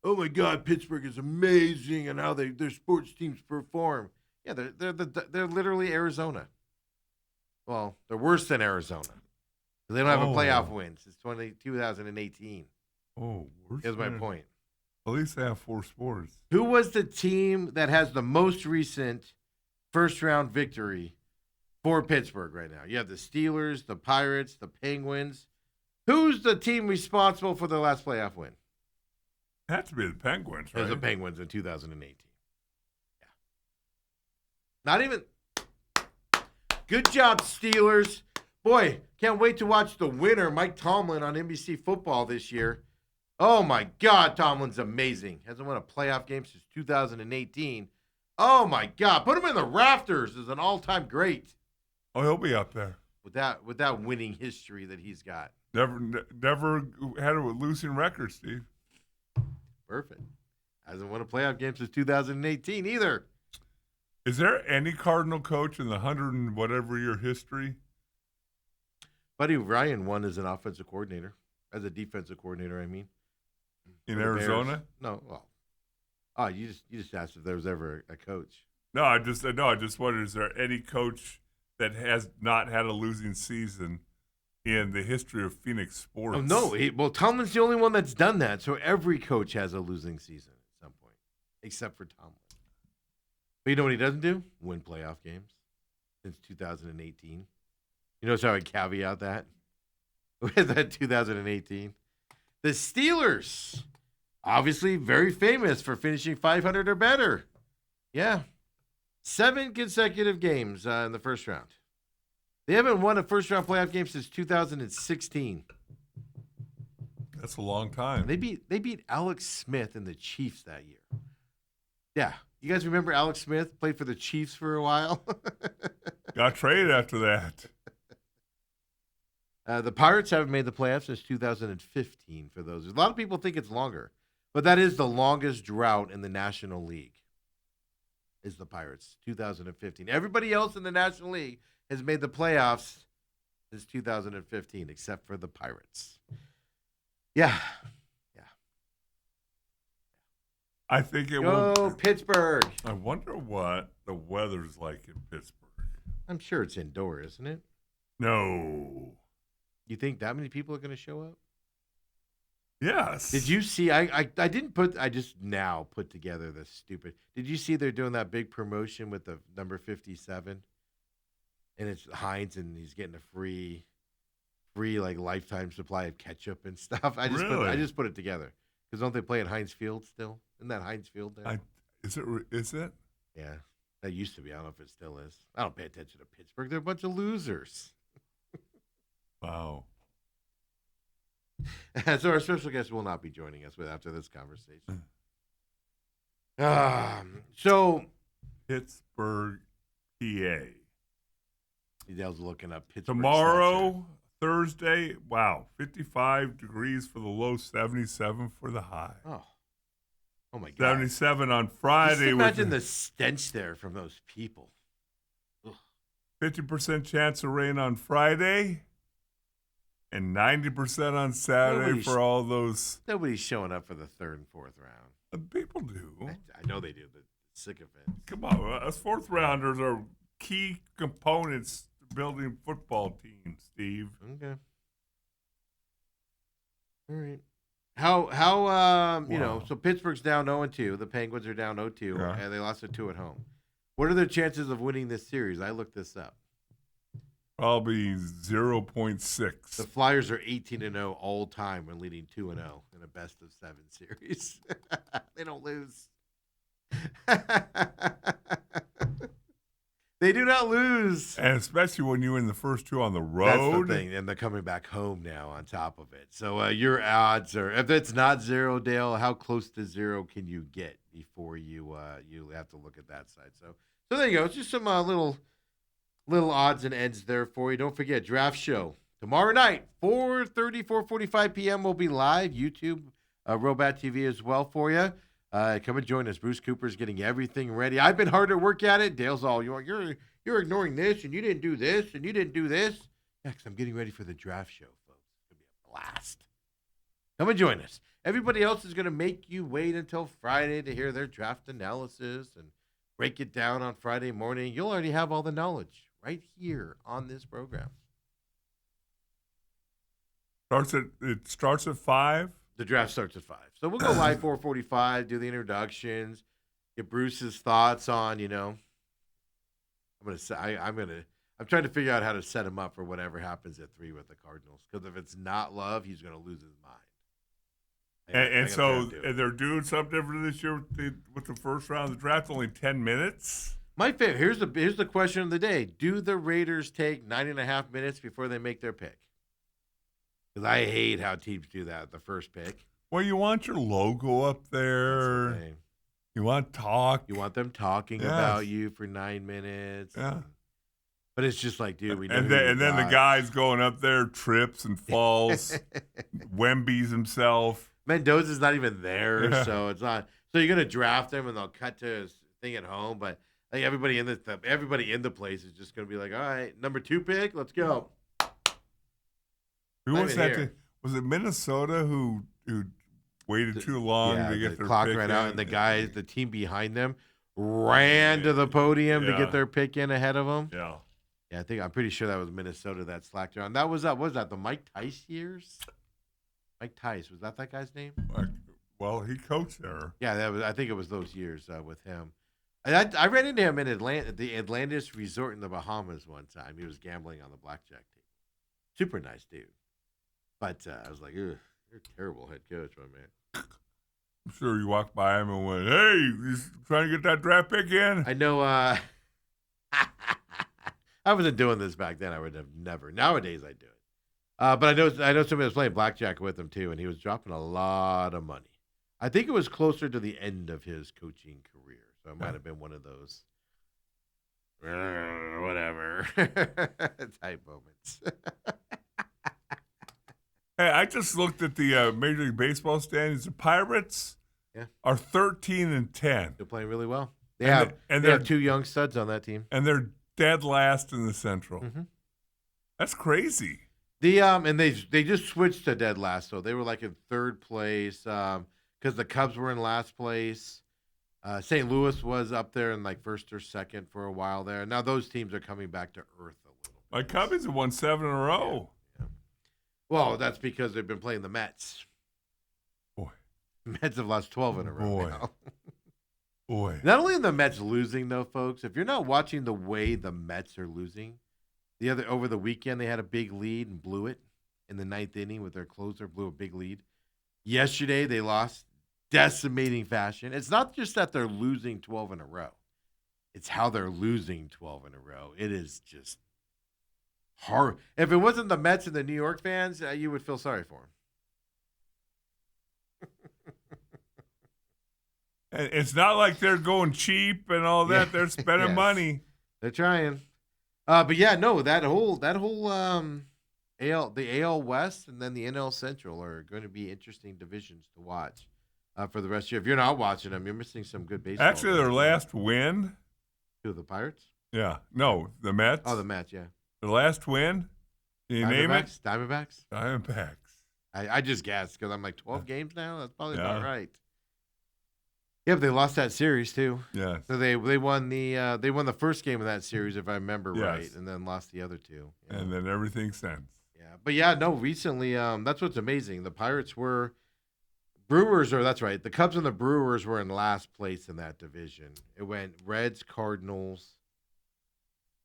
oh my God, Pittsburgh is amazing, and how their sports teams perform. Yeah, they're literally Arizona. Well, they're worse than Arizona. They don't have a playoff win since 2018. Oh, Here's my point. At least they have 4 sports. Who was the team that has the most recent first-round victory for Pittsburgh right now? You have the Steelers, the Pirates, the Penguins. Who's the team responsible for their last playoff win? It had to be the Penguins, It was right? the Penguins in 2018. Yeah. Not even. Good job, Steelers. Boy, can't wait to watch the winner, Mike Tomlin, on NBC Football this year. Oh, my God, Tomlin's amazing. Hasn't won a playoff game since 2018. Oh, my God. Put him in the rafters as an all-time great Oh, he'll be up there. with that winning history that he's got. Never had a losing record, Steve. Perfect. Hasn't won a playoff game since 2018 either. Is there any Cardinal coach in the 100 and whatever year history? Buddy Ryan won as an offensive coordinator, as a defensive coordinator, I mean. In For the Bears. Arizona? No, well. Oh, you just asked if there was ever a coach. No, I just wondered, is there any coach that has not had a losing season in the history of Phoenix sports? Oh, no. Well, Tomlin's the only one that's done that, so every coach has a losing season at some point, except for Tomlin. But you know what he doesn't do? Win playoff games since 2018. You notice how I caveat that? With that 2018. The Steelers, obviously very famous for finishing 500 or better. Yeah. 7 consecutive games in the first round. They haven't won a first-round playoff game since 2016. That's a long time. They beat Alex Smith and the Chiefs that year. Yeah. You guys remember Alex Smith played for the Chiefs for a while? Got traded after that. The Pirates haven't made the playoffs since 2015 for those. A lot of people think it's longer, but that is the longest drought in the National League, is the Pirates, 2015. Everybody else in the National League has made the playoffs since 2015, except for the Pirates. Yeah. I think it will. Go Pittsburgh. I wonder what the weather's like in Pittsburgh. I'm sure it's indoor, isn't it? No. You think that many people are going to show up? Yes. Did you see? I didn't put. I just now put together this stupid. Did you see they're doing that big promotion with the number 57, and it's Heinz, and he's getting a free like lifetime supply of ketchup and stuff. I just put it together because don't they play at Heinz Field still? Isn't that Heinz Field there? Is it? Yeah, that used to be. I don't know if it still is. I don't pay attention to Pittsburgh. They're a bunch of losers. Wow. So our special guest will not be joining us after this conversation. So Pittsburgh, PA. Dale's looking up Pittsburgh. Tomorrow, Thursday, 55 degrees for the low, 77 for the high. Oh my God. 77 on Friday. Just imagine the stench there from those people. 50% chance of rain on Friday and 90% on Saturday for all those. Nobody's showing up for the third and fourth round. People do. I know they do. The sycophants. Come on. Us fourth rounders are key components to building football teams, Steve. Okay. All right. How so Pittsburgh's down 0-2. The Penguins are down 0-2, and they lost 2 at home. What are their chances of winning this series? I looked this up. Probably 0.6. The Flyers are 18-0 all time when leading 2-0 in a best-of-7 series. They don't lose. They do not lose. And especially when you win the first 2 on the road. That's the thing, and they're coming back home now on top of it. So your odds are, if it's not 0, Dale, how close to 0 can you get before you have to look at that side? So there you go. It's just some little odds and ends there for you. Don't forget, draft show tomorrow night, 4:45 p.m. will be live. YouTube, Robot TV as well for you. Come and join us. Bruce Cooper's getting everything ready. I've been hard at work at it. Dale's all, you're ignoring this, and you didn't do this, and you didn't do this. Yeah, because I'm getting ready for the draft show, folks. It's going to be a blast. Come and join us. Everybody else is going to make you wait until Friday to hear their draft analysis and break it down on Friday morning. You'll already have all the knowledge right here on this program. It starts at 5? The draft starts at 5. So we'll go live 4:45, do the introductions, get Bruce's thoughts on, I'm trying to figure out how to set him up for whatever happens at 3 with the Cardinals. Because if it's not Love, he's going to lose his mind. And so they're doing something different this year with the first round of the draft, only 10 minutes? My favorite, here's the question of the day. Do the Raiders take 9.5 minutes before they make their pick? Because I hate how teams do that at the first pick. Well, you want your logo up there. You want talk. You want them talking about you for 9 minutes. Yeah. But it's just like, dude, we know. And then the guy's going up there, trips and falls, Wemby's himself. Mendoza's not even there, Yeah. so it's not. So you're gonna draft him, and they'll cut to his thing at home. But like everybody in the place is just gonna be like, all right, number 2 pick, let's go. Who Not was even that? here. Was it Minnesota who waited too long Yeah, to get the their clock pick ran out, in? and the team behind them, ran to the podium to Yeah. get their pick in ahead of them. Yeah. Yeah, I'm pretty sure that was Minnesota that slacked around. That was what was that the Mike Tice years? Mike Tice, was that guy's name? Well, he coached there. Yeah, I think it was those years with him. I ran into him in the Atlantis Resort in the Bahamas one time. He was gambling on the blackjack table. Super nice dude. But I was like, ugh, you're a terrible head coach, my man. I'm sure you walked by him and went, "Hey, he's trying to get that draft pick in." I know. I wasn't doing this back then. I would have never. Nowadays, I do it. But I know somebody was playing blackjack with him too, and he was dropping a lot of money. I think it was closer to the end of his coaching career, so it might have been one of those whatever type moments. Hey, I just looked at the Major League Baseball standings. The Pirates are 13-10, They're playing really well. They And have they- and they they're- have 2 young studs on that team. and they're dead last in the Central. Mhm. That's crazy. And they just switched to dead last, so they were like in 3rd place because the Cubs were in last place. St. Louis was up there in like 1st or 2nd for a while there. Now those teams are coming back to earth a little bit. My Cubbies have won 7 in a row. Well, that's because they've been playing the Mets. Boy. Mets have lost 12 in a row Boy. now. Boy. Not only are the Mets losing, though, folks, if you're not watching the way the Mets are losing, over the weekend they had a big lead and blew it in the 9th inning with their closer, blew a big lead. Yesterday they lost decimating fashion. It's not just that they're losing 12 in a row. It's how they're losing 12 in a row. It is just hard. If it wasn't the Mets and the New York fans, you would feel sorry for them. And it's not like they're going cheap and all that. Yeah. They're spending Yes. money. They're trying. But yeah, no, that whole the AL West and then the NL Central are going to be interesting divisions to watch for the rest of the year. If you're not watching them, you're missing some good baseball. Actually, their last win. Who, the Pirates? Yeah. No, the Mets. Oh, the Mets, yeah. Their last win. Can you name it? Diamondbacks? Diamondbacks. I just guessed because I'm like 12 games now. That's probably Yeah. about right. Yeah, but they lost that series too. Yes. So they won the first game of that series, if I remember Yes. right, and then lost the other 2. Yeah. And then everything since. Yeah, but yeah, no. Recently, that's what's amazing. The Pirates that's right. The Cubs and the Brewers were in last place in that division. It went Reds, Cardinals,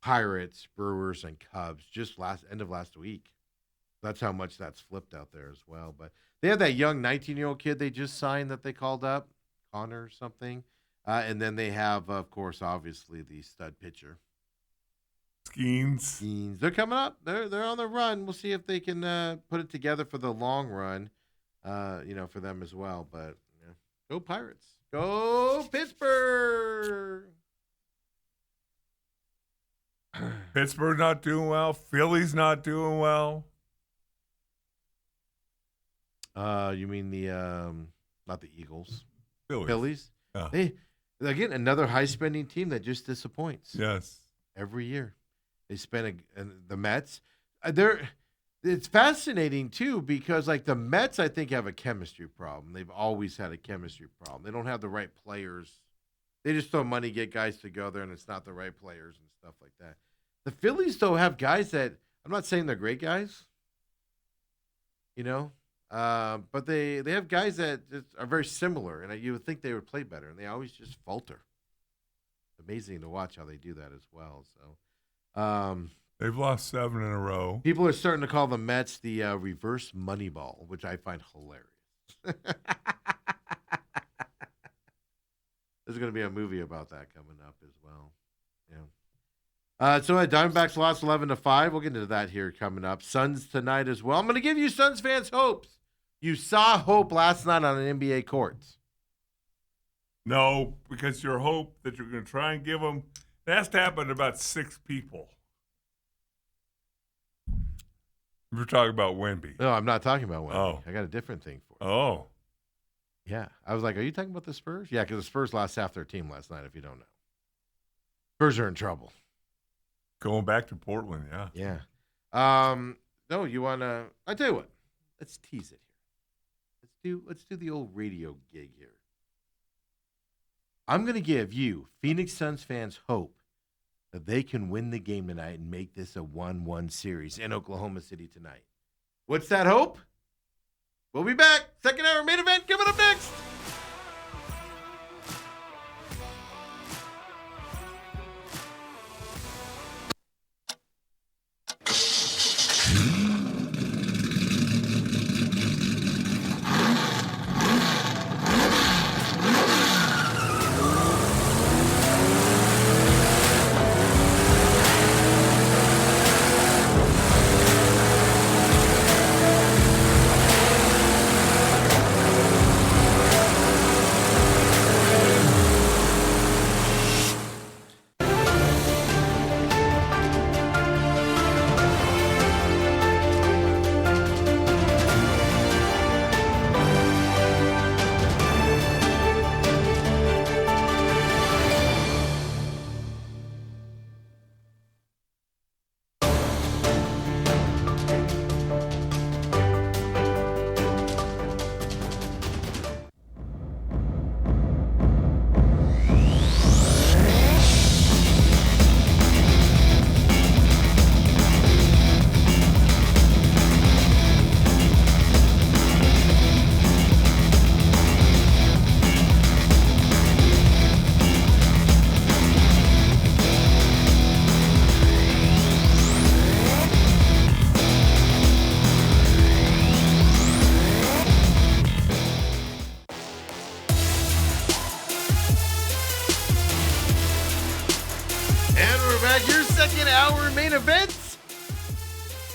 Pirates, Brewers, and Cubs just end of last week. That's how much that's flipped out there as well. But they had that young 19-year-old kid they just signed that they called up, Connor or something, and then they have, of course, obviously the stud pitcher. Skeens. Skeens. They're coming up. They're on the run. We'll see if they can put it together for the long run, for them as well. But go Pirates. Go Pittsburgh. Pittsburgh not doing well. Philly's not doing well. You mean the not the Eagles? Phillies. Phillies? Yeah. Hey, again, another high-spending team that just disappoints Yes. every year. They spend the Mets. It's fascinating too because like the Mets, I think have a chemistry problem. They've always had a chemistry problem. They don't have the right players. They just throw money, get guys together, and it's not the right players and stuff like that. The Phillies though have guys that I'm not saying they're great guys, but they have guys that just are very similar, and you would think they would play better, and they always just falter. Amazing to watch how they do that as well. So. They've lost 7 in a row. People are starting to call the Mets the reverse Moneyball, which I find hilarious. There's going to be a movie about that coming up as well. Yeah. So Diamondbacks lost 11-5. We'll get into that here coming up. Suns tonight as well. I'm going to give you Suns fans hopes. You saw hope last night on an NBA court. No, because your hope that you're going to try and give them, it has to happen to about 6 people. We're talking about Wemby. No, I'm not talking about one. Oh. I got a different thing for you. Oh. Yeah. I was like, are you talking about the Spurs? Yeah, because the Spurs lost half their team last night, if you don't know. Spurs are in trouble. Going back to Portland, yeah. Yeah. No, you want to – I tell you what. Let's tease it here. Let's do the old radio gig here. I'm going to give you, Phoenix Suns fans, hope that they can win the game tonight and make this a 1-1 series in Oklahoma City tonight. What's that hope? We'll be back. Second hour main event coming up next. And we're back. Your second hour main event.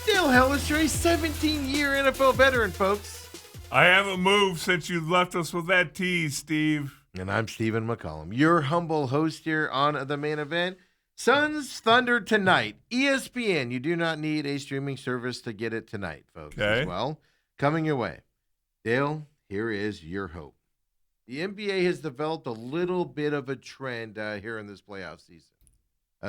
Dale Hellestrae, 17-year NFL veteran, folks. I haven't moved since you left us with that tease, Steve. And I'm Stephen McCollum, your humble host here on the main event. Suns Thunder tonight. ESPN. You do not need a streaming service to get it tonight, folks, Okay. as well. Coming your way. Dale, here is your hope. The NBA has developed a little bit of a trend here in this playoff season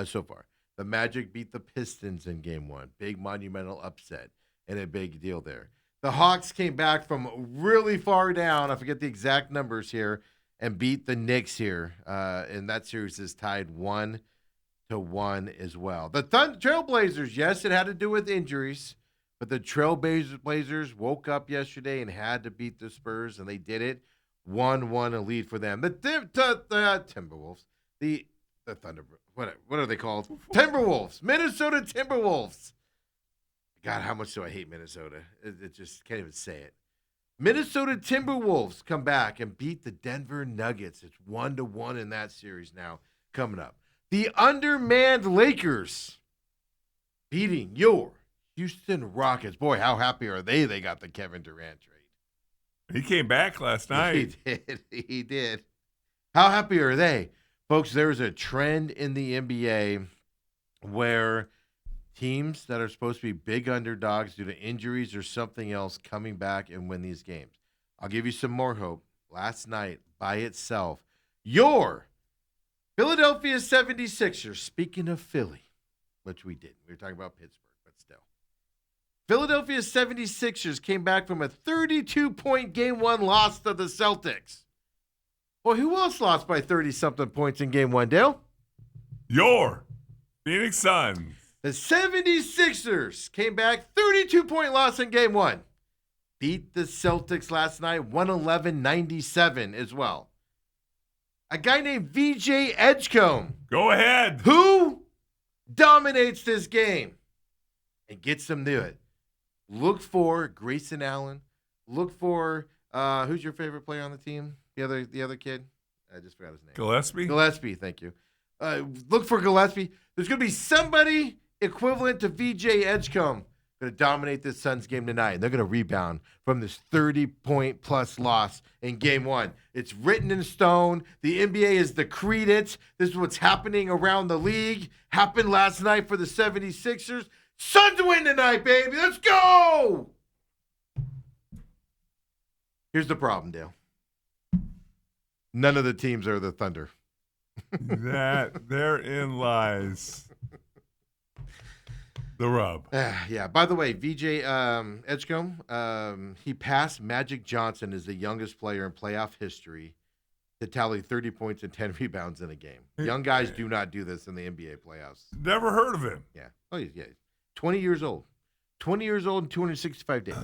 so far. The Magic beat the Pistons in Game 1. Big monumental upset and a big deal there. The Hawks came back from really far down. I forget the exact numbers here, and beat the Knicks here. And that series is tied 1-1 as well. The Trailblazers, yes, it had to do with injuries, but the Trailblazers woke up yesterday and had to beat the Spurs, and they did it. 1-1, a lead for them. The Timberwolves, the Thunder, what are they called? Timberwolves, Minnesota Timberwolves. God, how much do I hate Minnesota? It just can't even say it. Minnesota Timberwolves come back and beat the Denver Nuggets. It's 1-1 in that series now coming up. The undermanned Lakers beating your Houston Rockets. Boy, how happy are they got the Kevin Durant trade. He came back last night. He did. How happy are they? Folks, there's a trend in the NBA where teams that are supposed to be big underdogs due to injuries or something else coming back and win these games. I'll give you some more hope. Last night, by itself, your Philadelphia 76ers, speaking of Philly, which we did. We were talking about Pittsburgh, but still. Philadelphia 76ers came back from a 32-point Game 1 loss to the Celtics. Well, who else lost by 30-something points in Game 1, Dale? Your Phoenix Suns. The 76ers came back, 32-point loss in Game 1. Beat the Celtics last night, 111-97 as well. A guy named VJ Edgecombe. Go ahead. Who dominates this game and gets them to it. Look for Grayson Allen. Look for, who's your favorite player on the team? The other kid? I just forgot his name. Gillespie? Gillespie, thank you. Look for Gillespie. There's going to be somebody equivalent to VJ Edgecombe going to dominate this Suns game tonight. They're going to rebound from this 30-point plus loss in Game 1. It's written in stone. The NBA has decreed it. This is what's happening around the league. Happened last night for the 76ers. Suns win tonight, baby. Let's go! Here's the problem, Dale. None of the teams are the Thunder. That therein lies the rub. Yeah. By the way, VJ Edgecombe, he passed Magic Johnson as the youngest player in playoff history to tally 30 points and 10 rebounds in a game. Young guys do not do this in the NBA playoffs. Never heard of him. Yeah. Oh, yeah. 20 years old. 20 years old and 265 days.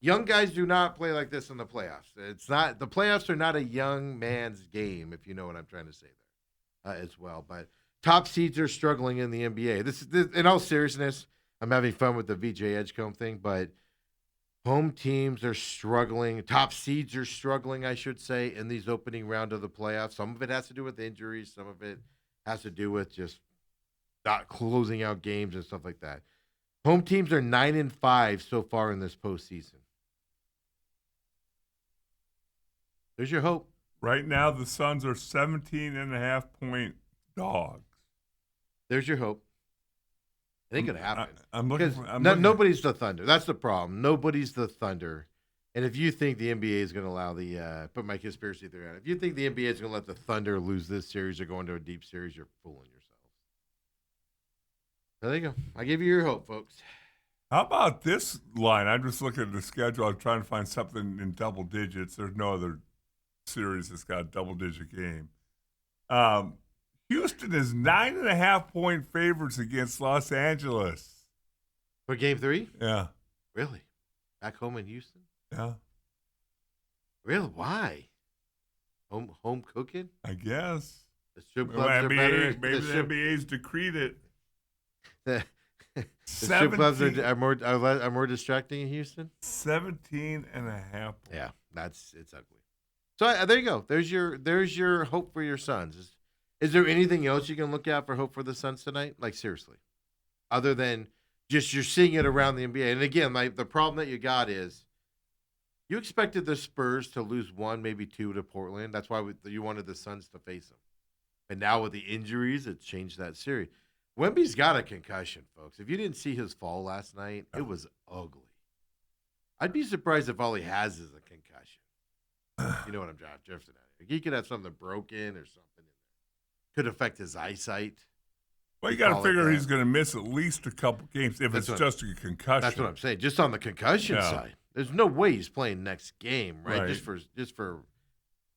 Young guys do not play like this in the playoffs. It's not the playoffs are not a young man's game, if you know what I'm trying to say there, as well. But top seeds are struggling in the NBA. This, in all seriousness, I'm having fun with the VJ Edgecombe thing, but home teams are struggling. Top seeds are struggling, I should say, in these opening round of the playoffs. Some of it has to do with injuries. Some of it has to do with just not closing out games and stuff like that. Home teams are 9-5 so far in this postseason. There's your hope. Right now, the Suns are 17.5-point dogs. There's your hope. It ain't gonna happen. I'm looking. Because nobody's the Thunder. That's the problem. Nobody's the Thunder. And if you think the NBA is going to allow put my conspiracy theory on, if you think the NBA is going to let the Thunder lose this series or go into a deep series, you're fooling yourself. So there you go. I give you your hope, folks. How about this line? I'm just looking at the schedule. I'm trying to find something in double digits. There's no other series that's got a double-digit game. Houston is 9.5-point favorites against Los Angeles. For game 3? Yeah. Really? Back home in Houston? Yeah. Really? Why? Home cooking? I guess. The strip clubs are better. Maybe the NBA's decreed it. The strip clubs are more distracting in Houston? 17.5. Yeah, it's ugly. So there you go. There's your hope for your Suns. Is there anything else you can look at for hope for the Suns tonight? Like, seriously. Other than just you're seeing it around the NBA. And again, the problem that you got is you expected the Spurs to lose 1, maybe 2 to Portland. That's why you wanted the Suns to face them. And now with the injuries, it's changed that series. Wemby's got a concussion, folks. If you didn't see his fall last night, it was ugly. I'd be surprised if all he has is a concussion. You know what I'm drifting at. He could have something broken or something. Could affect his eyesight. Well, you got to figure he's going to miss at least a couple games if it's just a concussion. That's what I'm saying. Just on the concussion side, there's no way he's playing next game, right? Just for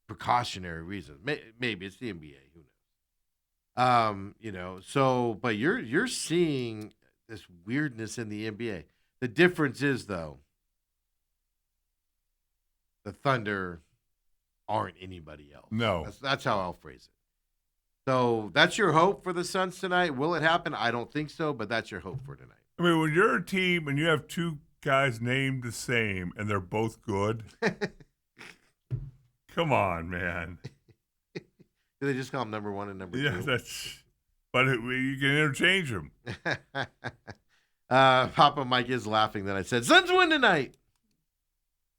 precautionary reasons. Maybe it's the NBA. Who knows? So, but you're seeing this weirdness in the NBA. The difference is, though, the Thunder aren't anybody else. No. That's how I'll phrase it. So that's your hope for the Suns tonight. Will it happen? I don't think so, but that's your hope for tonight. I mean, when you're a team and you have two guys named the same and they're both good, come on, man. Do they just call them number 1 and number 2? Yeah, but you can interchange them. Papa Mike is laughing that I said Suns win tonight.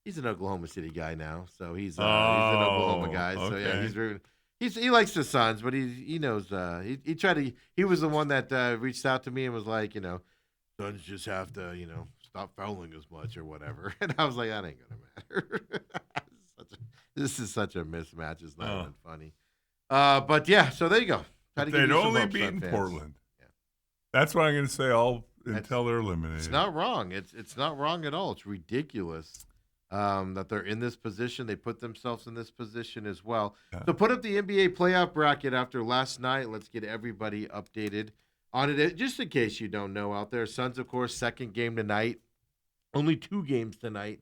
He's an Oklahoma City guy now, so he's an Oklahoma guy. So okay. yeah, he's rooting. He likes the Suns, but he knows he tried to. He was the one that reached out to me and was like, Suns just have to stop fouling as much or whatever. And I was like, that ain't gonna matter. This is such a mismatch. It's not even funny. But yeah, so there you go. They'd only beaten Portland. Yeah. That's what I'm going to say until they're eliminated. It's not wrong. It's not wrong at all. It's ridiculous that they're in this position. They put themselves in this position as well. Yeah. So put up the NBA playoff bracket after last night. Let's get everybody updated on it. Just in case you don't know out there, Suns, of course, second game tonight. Only 2 games tonight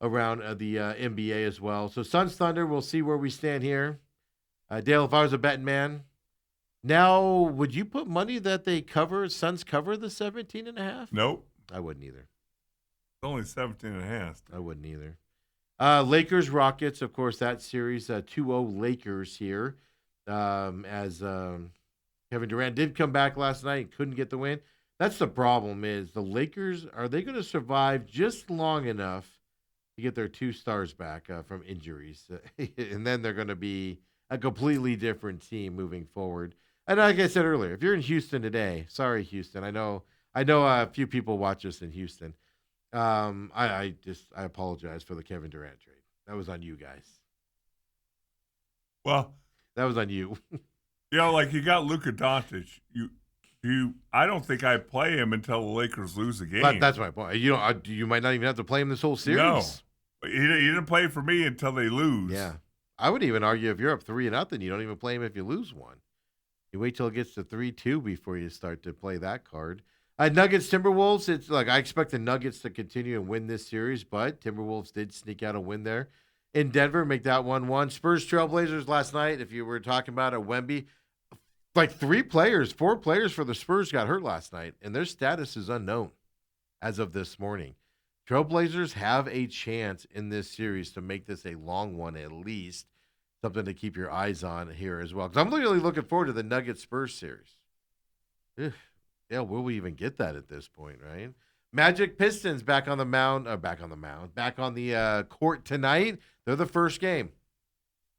around the NBA as well. So Suns Thunder, we'll see where we stand here. Dale, if I was a betting man, now would you put money that Suns cover the 17.5? Nope. I wouldn't either. It's only 17.5. I wouldn't either. Lakers Rockets, of course, that series 2-0 Lakers here. As Kevin Durant did come back last night and couldn't get the win. That's the problem is the Lakers, are they going to survive just long enough to get their 2 stars back from injuries? And then they're going to be a completely different team moving forward. And like I said earlier, if you're in Houston today, sorry, Houston. I know a few people watch us in Houston. I apologize for the Kevin Durant trade. That was on you guys. Well, That was on you. like you got Luka Doncic. I don't think I play him until the Lakers lose a game. That's my point. You might not even have to play him this whole series. No, he didn't play for me until they lose. Yeah. I would even argue if you're up 3-0, you don't even play him if you lose one. You wait till it gets to 3-2 before you start to play that card. Nuggets, Timberwolves. It's like I expect the Nuggets to continue and win this series, but Timberwolves did sneak out a win there in Denver, make that 1-1. Spurs, Trailblazers last night. If you were talking about at Wemby, like 4 players for the Spurs got hurt last night, and their status is unknown as of this morning. Trailblazers have a chance in this series to make this a long one at least. Something to keep your eyes on here as well. Because I'm really looking forward to the Nuggets-Spurs series. Yeah, will we even get that at this point, right? Magic Pistons back on the court tonight. They're the first game.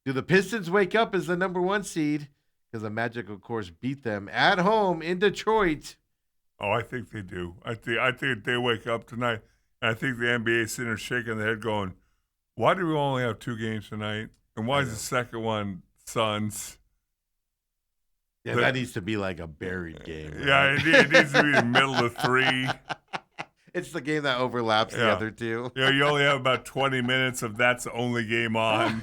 Do the Pistons wake up as the number 1 seed? Because the Magic, of course, beat them at home in Detroit. Oh, I think they do. I think they wake up tonight. And I think the NBA is sitting there shaking their head going, why do we only have 2 games tonight? And why is the second one Suns? Yeah, that needs to be like a buried game. Right? Yeah, it needs to be in the middle of 3. It's the game that overlaps the other 2. You only have about 20 minutes of that's the only game on.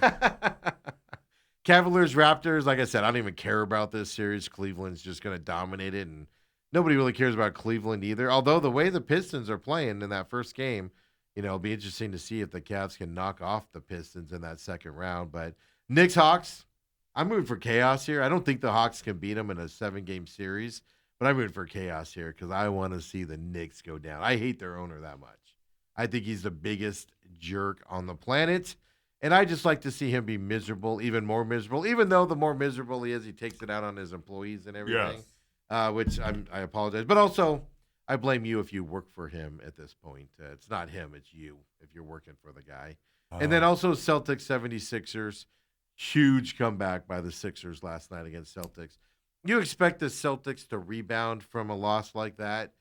Cavaliers, Raptors, like I said, I don't even care about this series. Cleveland's just going to dominate it, and nobody really cares about Cleveland either. Although the way the Pistons are playing in that first game, it'll be interesting to see if the Cavs can knock off the Pistons in that second round. But Knicks, Hawks, I'm rooting for chaos here. I don't think the Hawks can beat them in a 7-game series, but I'm rooting for chaos here because I want to see the Knicks go down. I hate their owner that much. I think he's the biggest jerk on the planet, and I just like to see him be miserable, even more miserable, even though the more miserable he is, he takes it out on his employees and everything, which I apologize. But also, I blame you if you work for him at this point. It's not him, it's you if you're working for the guy. And then also Celtics, 76ers. Huge comeback by the Sixers last night against Celtics. You expect the Celtics to rebound from a loss like that,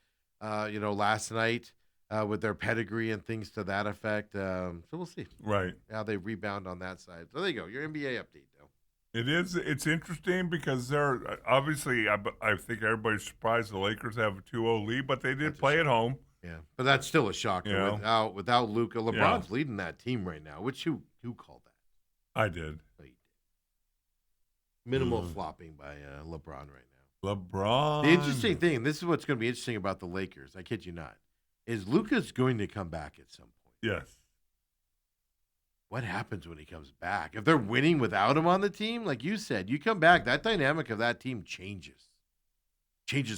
last night with their pedigree and things to that effect. So we'll see. Right. How they rebound on that side. So there you go. Your NBA update, though. It is. It's interesting because they're obviously. I think everybody's surprised the Lakers have a 2-0 lead, but they did play at home. Yeah, but that's still a shocker. Yeah. Without Luka, LeBron's leading that team right now. Which who called that? I did. Minimal flopping by LeBron right now. LeBron. The interesting thing, and this is what's going to be interesting about the Lakers, I kid you not, is Luka's going to come back at some point. Yes. What happens when he comes back? If they're winning without him on the team, like you said, you come back, that dynamic of that team changes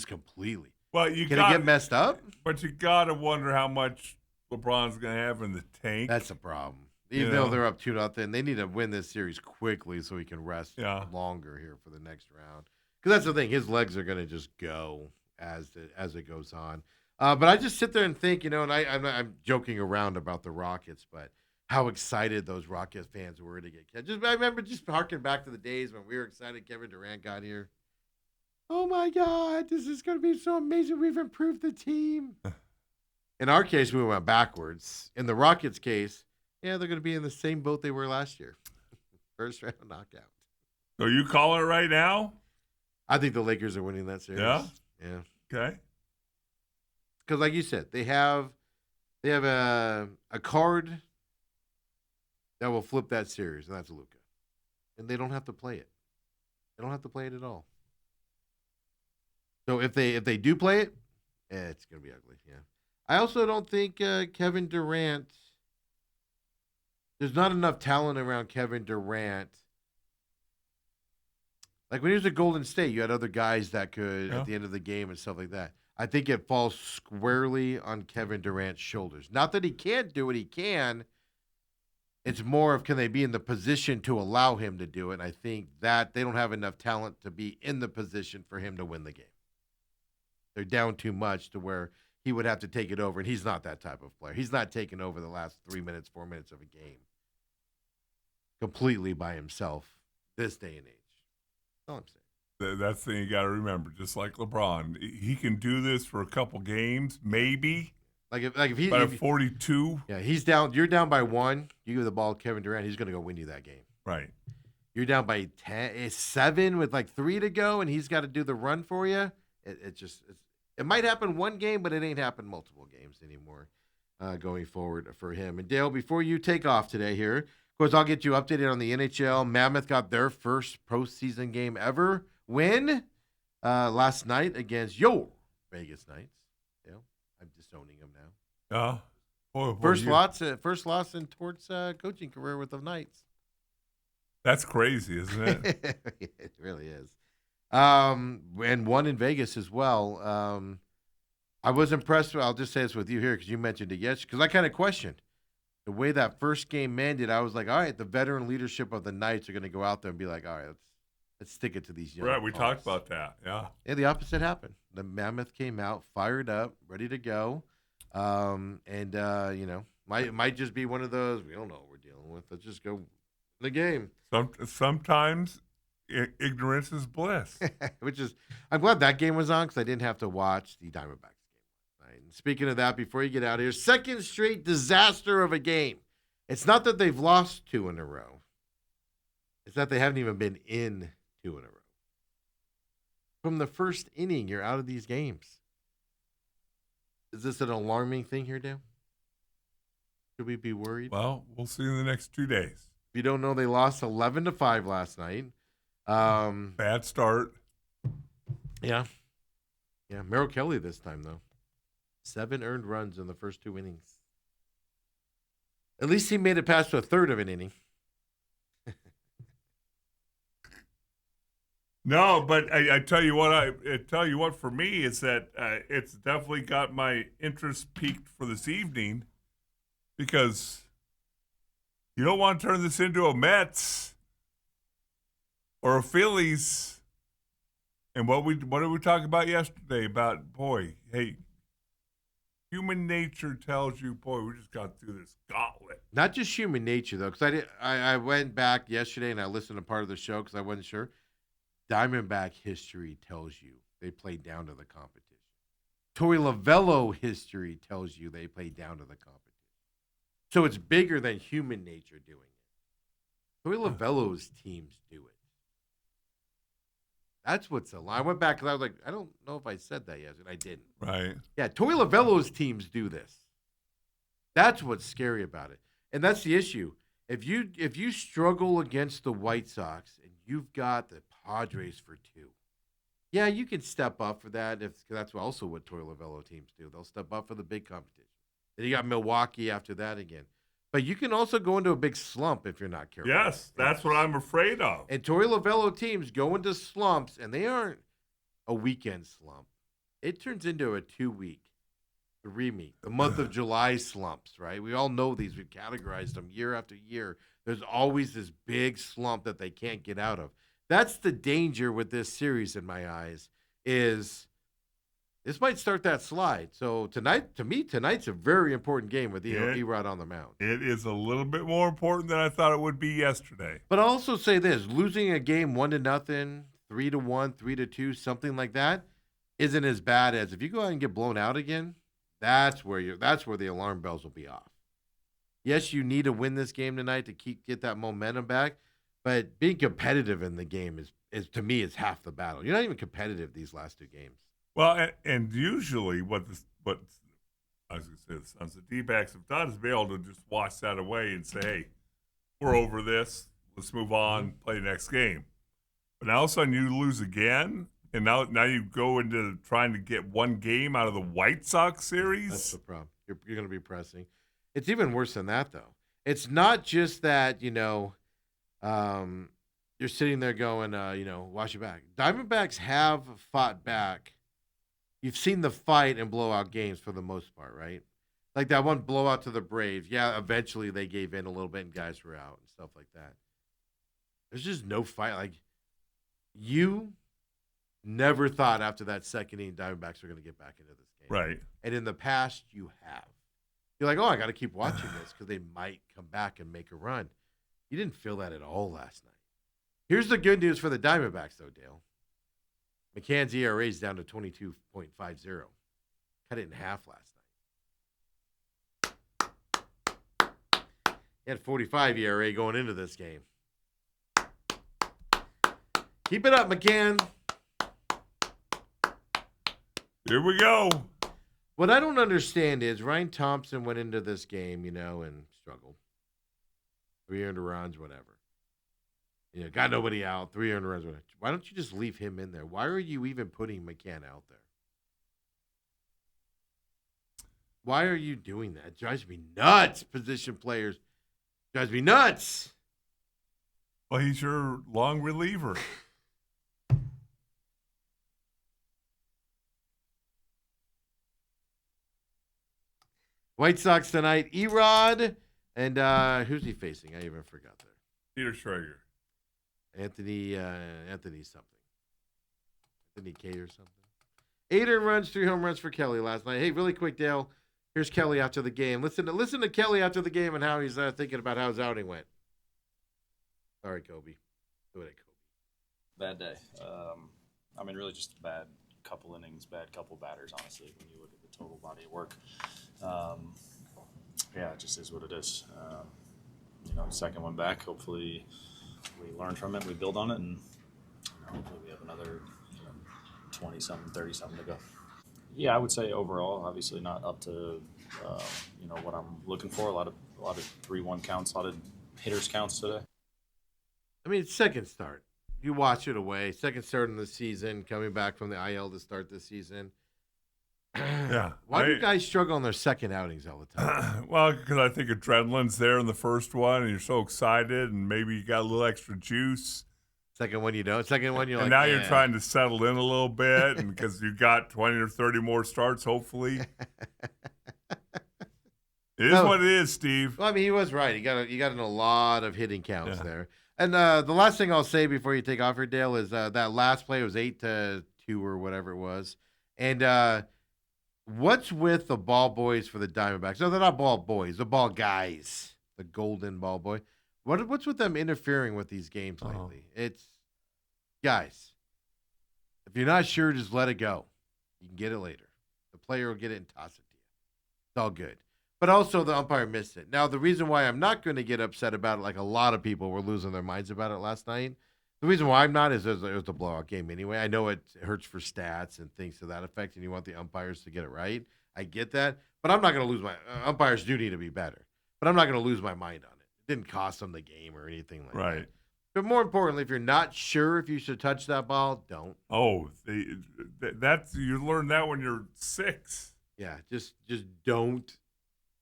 completely. Well, Can it get messed up? But you got to wonder how much LeBron's going to have in the tank. That's a problem. Even though they're up 2-0, they need to win this series quickly so he can rest longer here for the next round. Because that's the thing, his legs are going to just go as it goes on. But I just sit there and think, and I'm joking around about the Rockets, but how excited those Rockets fans were to get. I remember just harking back to the days when we were excited Kevin Durant got here. Oh my God, this is going to be so amazing. We've improved the team. In our case, we went backwards. In the Rockets' case, they're going to be in the same boat they were last year. First round knockout. So you calling it right now? I think the Lakers are winning that series. Yeah? Yeah. Okay. Because like you said, they have a card that will flip that series, and that's Luka. And they don't have to play it. They don't have to play it at all. So if they do play it, it's going to be ugly. Yeah. I also don't think Kevin Durant. There's not enough talent around Kevin Durant. Like when he was at Golden State, you had other guys that could at the end of the game and stuff like that. I think it falls squarely on Kevin Durant's shoulders. Not that he can't do it, he can. It's more of can they be in the position to allow him to do it. And I think that they don't have enough talent to be in the position for him to win the game. They're down too much to where he would have to take it over, and he's not that type of player. He's not taking over the last 3 minutes, 4 minutes of a game completely by himself this day and age. That's all I'm saying. That's the thing you got to remember. Just like LeBron, he can do this for a couple games, maybe. Like if he's at 42. Yeah, he's down. You're down by 1. You give the ball to Kevin Durant, he's going to go win you that game. Right. you're down by 7 with like 3 to go, and he's got to do the run for you. It might happen one game, but it ain't happened multiple games anymore going forward for him. And Dale, before you take off today here, of course, I'll get you updated on the NHL. Mammoth got their first postseason game ever win last night against your Vegas Knights. Dale, I'm disowning them now. First loss in Tort's coaching career with the Knights. That's crazy, isn't it? It really is. And one in Vegas as well. I was impressed. I'll just say this with you here because you mentioned it yesterday. Because I kind of questioned the way that first game ended. I was like, all right, the veteran leadership of the Knights are going to go out there and be like, all right, let's stick it to these young. Right, we punks. talked about that. Yeah. Yeah, the opposite happened. The Mammoth came out, fired up, ready to go. Might just be one of those, we don't know what we're dealing with. Let's just go in the game. Sometimes ignorance is bliss. Which is, I'm glad that game was on because I didn't have to watch the Diamondbacks game last night. And speaking of that, before you get out of here, second straight disaster of a game. It's not that they've lost 2 in a row. It's that they haven't even been in 2 in a row. From the first inning, you're out of these games. Is this an alarming thing here, Dale? Should we be worried? Well, we'll see in the next 2 days. If you don't know, they lost 11-5 last night. Bad start. Yeah. Merrill Kelly this time, though. 7 earned runs in the first 2 innings. At least he made it past a third of an inning. No, but I tell you what, for me, is that it's definitely got my interest peaked for this evening because you don't want to turn this into a Mets or a Phillies. And what did we talk about yesterday? About, hey, human nature tells you, we just got through this gauntlet. Not just human nature, though, because I went back yesterday and I listened to part of the show because I wasn't sure. Diamondback history tells you they played down to the competition. Torey Lovullo history tells you they played down to the competition. So it's bigger than human nature doing it. Torey Lovullo's teams do it. That's what's a lie. I went back because I was like, I don't know if I said that yet, and I didn't. Right. Yeah, Torey Lovullo's teams do this. That's what's scary about it. And that's the issue. If you struggle against the White Sox and you've got the Padres for 2, yeah, you can step up for that. Cause that's also what Torey Lovullo teams do. They'll step up for the big competition. Then you got Milwaukee after that again. But you can also go into a big slump if you're not careful. Yes, that's what I'm afraid of. And Torey Lovullo teams go into slumps, and they aren't a weekend slump. It turns into a 2-week, 3-week, the month of July slumps, right? We all know these. We've categorized them year after year. There's always this big slump that they can't get out of. That's the danger with this series in my eyes, is this might start that slide. So tonight's a very important game with Erod on the mound. It is a little bit more important than I thought it would be yesterday. But I'll also say this, losing a game 1-0, 3-1, 3-2, something like that, isn't as bad as if you go out and get blown out again. That's where the alarm bells will be off. Yes, you need to win this game tonight to get that momentum back, but being competitive in the game is to me is half the battle. You're not even competitive these last 2 games. Well, and usually what I was going to say the Sons of D-backs have done is be able to just wash that away and say, hey, we're over this. Let's move on, play the next game. But now all of a sudden you lose again, and now you go into trying to get one game out of the White Sox series. That's the problem. You're going to be pressing. It's even worse than that, though. It's not just that, you're sitting there going, wash your back. Diamondbacks have fought back. You've seen the fight and blowout games for the most part, right? Like that one blowout to the Braves. Yeah, eventually they gave in a little bit and guys were out and stuff like that. There's just no fight. Like, you never thought after that second inning Diamondbacks were going to get back into this game. Right. And in the past, you have. You're like, I got to keep watching this because they might come back and make a run. You didn't feel that at all last night. Here's the good news for the Diamondbacks, though, Dale. McCann's ERA is down to 22.50. Cut it in half last night. He had 45 ERA going into this game. Keep it up, McCann. Here we go. What I don't understand is Ryan Thompson went into this game, and struggled. 3 earned runs, whatever. Got nobody out, 3 earned runs. Whatever. Why don't you just leave him in there? Why are you even putting McCann out there? Why are you doing that? It drives me nuts, position players. It drives me nuts. Well, he's your long reliever. White Sox tonight, Erod. And who's he facing? I even forgot there. Peter Schrager. Anthony something. Anthony K or something. 8 earned runs, 3 home runs for Kelly last night. Hey, really quick, Dale. Here's Kelly after the game. Listen to Kelly after the game and how he's thinking about how his outing went. Sorry, Kobe. Do it, Kobe. Bad day. Really just a bad couple innings, bad couple batters, honestly, when you look at the total body of work. It just is what it is. Second one back. Hopefully we learn from it, we build on it, and hopefully we have another 20-something, 30-something to go. Yeah, I would say overall, obviously not up to what I'm looking for. A lot of 3-1 counts, a lot of hitters counts today. It's second start. You watch it away. Second start in the season, coming back from the IL to start the season. Yeah. Why do guys struggle on their second outings all the time? Well, because I think adrenaline's there in the first one, and you're so excited, and maybe you got a little extra juice. Second one you don't. Second one you're and like, now you're trying to settle in a little bit, and because you got 20 or 30 more starts, hopefully. It is what it is, Steve. Well, he was right. You got in a lot of hitting counts there. And the last thing I'll say before you take off here, Dale, is that last play was 8-2 or whatever it was. And what's with the ball boys for the Diamondbacks? No, they're not ball boys. The ball guys. The golden ball boy. What's with them interfering with these games lately? It's, guys, if you're not sure, just let it go. You can get it later. The player will get it and toss it to you. It's all good. But also the umpire missed it. Now, the reason why I'm not going to get upset about it, like a lot of people were losing their minds about it last night, the reason why I'm not is it was a blowout game anyway. I know it hurts for stats and things to that effect, and you want the umpires to get it right. I get that. But I'm not going to lose my umpires do need to be better. But I'm not going to lose my mind on it. It didn't cost them the game or anything like that. Right. But more importantly, if you're not sure if you should touch that ball, don't. Oh, that's you learn that when you're 6. Yeah, just don't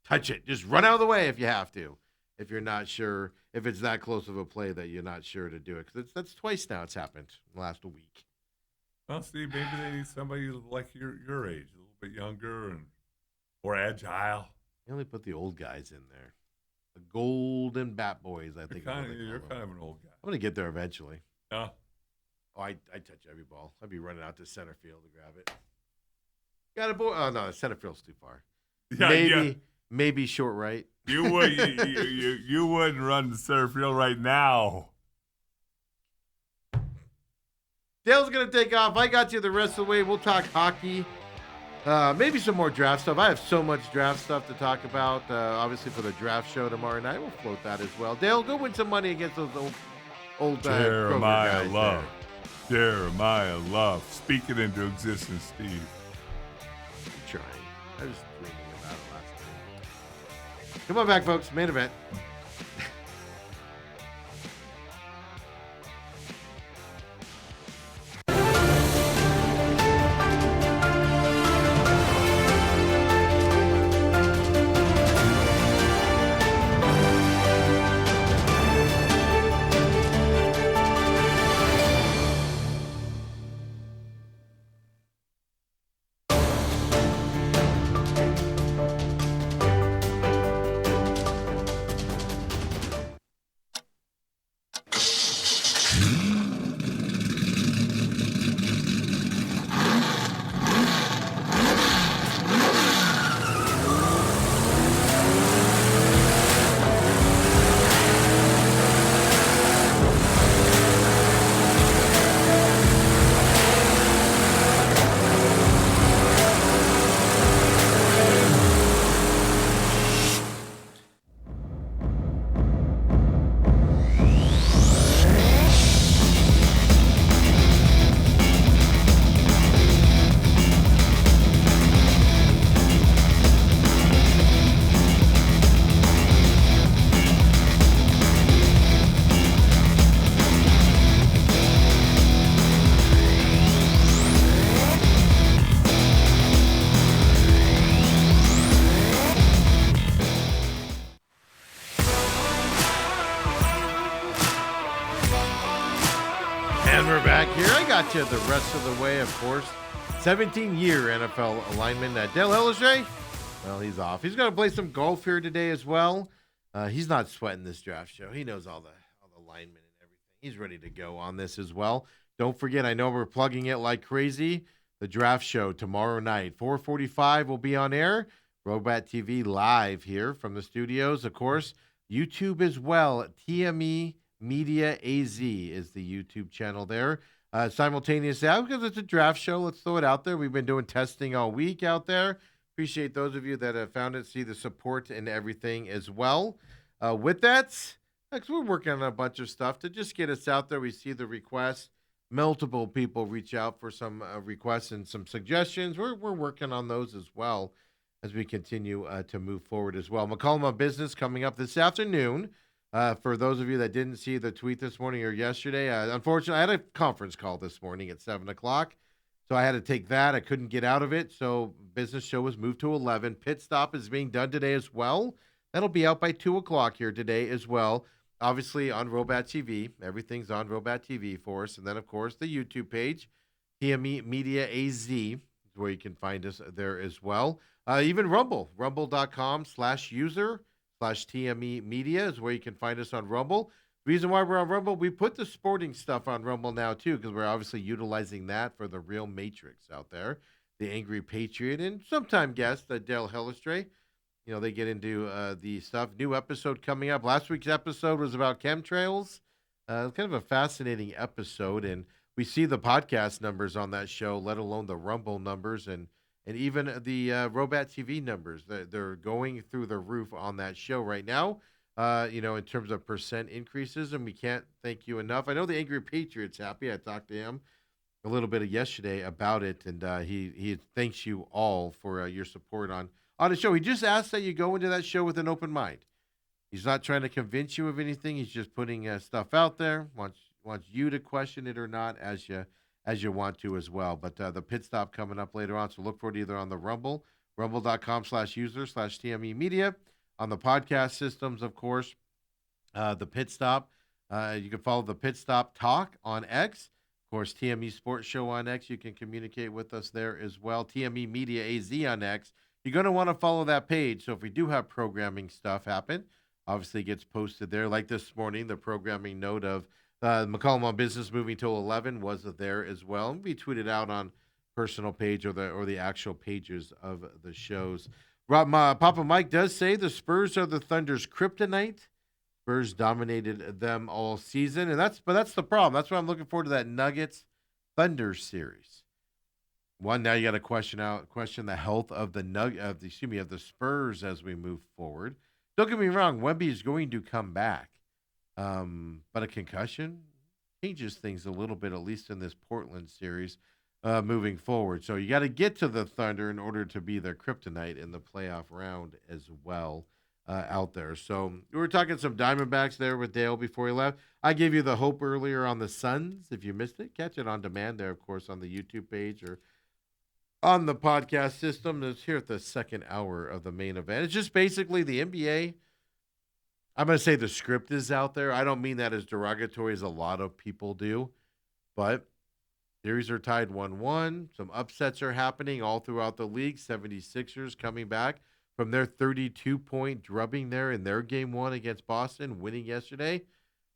touch it. Just run out of the way if you have to. If you're not sure, if it's that close of a play that you're not sure to do it. Because that's twice now it's happened in the last week. Well, Steve, maybe they need somebody like your age, a little bit younger and more agile. They only put the old guys in there. The golden bat boys, I think. You're kind of an old guy. I'm going to get there eventually. Yeah. Oh, I touch every ball. I'd be running out to center field to grab it. Got a boy. Oh, no, center field's too far. Yeah, Maybe short right. You would you wouldn't run to center field right now. Dale's going to take off. I got you the rest of the way. We'll talk hockey. Maybe some more draft stuff. I have so much draft stuff to talk about. Obviously, for the draft show tomorrow night, we'll float that as well. Dale, go win some money against those old Jeremiah guys Love. there. Jeremiah Love. Speak it into existence, Steve. I'm trying. I was dreaming about it last night. Come on back, folks. Main event. back here. I got you the rest of the way, of course. 17-year NFL lineman Dale Hillestray. Well, he's off. He's going to play some golf here today as well. He's not sweating this draft show. He knows all the linemen and everything. He's ready to go on this as well. Don't forget, I know we're plugging it like crazy. The draft show tomorrow night, 4:45 will be on air. Robat TV live here from the studios. Of course, YouTube as well. TME Media AZ is the YouTube channel there. Simultaneously, because it's a draft show, let's throw it out there. We've been doing testing all week out there. Appreciate those of you that have found it, see the support and everything as well. With that, because we're working on a bunch of stuff to just get us out there. We see the requests. Multiple people reach out for some requests and some suggestions. We're working on those as well as we continue to move forward as well. McCollum on Business coming up this afternoon. For those of you that didn't see the tweet this morning or yesterday, unfortunately, I had a conference call this morning at 7 o'clock, so I had to take that. I couldn't get out of it, so business show was moved to 11. Pit Stop is being done today as well. That'll be out by 2 o'clock here today as well. Obviously on Robat TV. Everything's on Robat TV for us. And then, of course, the YouTube page, TME Media AZ, is where you can find us there as well. Even Rumble, rumble.com/user/TME Media is where you can find us on Rumble. Reason why we're on Rumble, we put the sporting stuff on Rumble now, too, because we're obviously utilizing that for the real Matrix out there, the Angry Patriot, and sometime guest, Dale Hillestray. You know, they get into the stuff. New episode coming up. Last week's episode was about chemtrails. Kind of a fascinating episode, and we see the podcast numbers on that show, let alone the Rumble numbers, and even the Robat TV numbers. They're going through the roof on that show right now, in terms of percent increases, and we can't thank you enough. I know the Angry Patriot's happy. I talked to him a little bit yesterday about it, and he thanks you all for your support on the show. He just asks that you go into that show with an open mind. He's not trying to convince you of anything. He's just putting stuff out there. Wants you to question it or not as you want to as well. But the pit stop coming up later on, so look for it either on the Rumble, rumble.com/user/TME Media, on the podcast systems, of course. The pit stop. You can follow the pit stop talk on X. Of course, TME Sports Show on X. You can communicate with us there as well. TME Media AZ on X. You're going to want to follow that page. So if we do have programming stuff happen, obviously it gets posted there. Like this morning, the programming note of McCollum on Business moving till 11 was there as well. And we tweeted out on personal page or the actual pages of the shows. Papa Mike does say the Spurs are the Thunder's kryptonite. Spurs dominated them all season, and that's the problem. That's why I'm looking forward to that Nuggets Thunder series. One, now you got to question the health of the Spurs as we move forward. Don't get me wrong, Wemby is going to come back, but a concussion changes things a little bit, at least in this Portland series, moving forward. So you got to get to the Thunder in order to be their kryptonite in the playoff round as well out there. So we were talking some Diamondbacks there with Dale before he left. I gave you the hope earlier on the Suns. If you missed it, catch it on demand there, of course, on the YouTube page or on the podcast system. It's here at the second hour of the main event. It's just basically the NBA. I'm going to say the script is out there. I don't mean that as derogatory as a lot of people do, but series are tied 1-1. Some upsets are happening all throughout the league. 76ers coming back from their 32-point drubbing there in their game one against Boston, winning yesterday.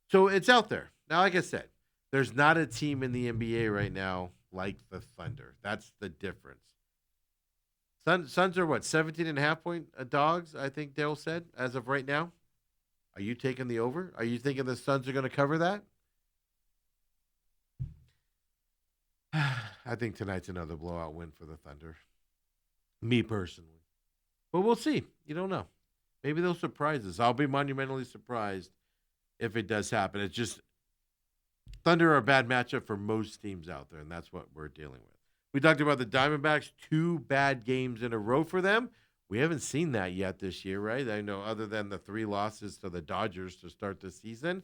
So it's out there. Now, like I said, there's not a team in the NBA right now like the Thunder. That's the difference. Suns are what, 17.5-point dogs, I think Dale said, as of right now? Are you taking the over? Are you thinking the Suns are going to cover that? I think tonight's another blowout win for the Thunder. Me personally. But we'll see. You don't know. Maybe they'll surprise us. I'll be monumentally surprised if it does happen. It's just Thunder are a bad matchup for most teams out there, and that's what we're dealing with. We talked about the Diamondbacks, 2 bad games in a row for them. We haven't seen that yet this year, right? I know other than the 3 losses to the Dodgers to start the season.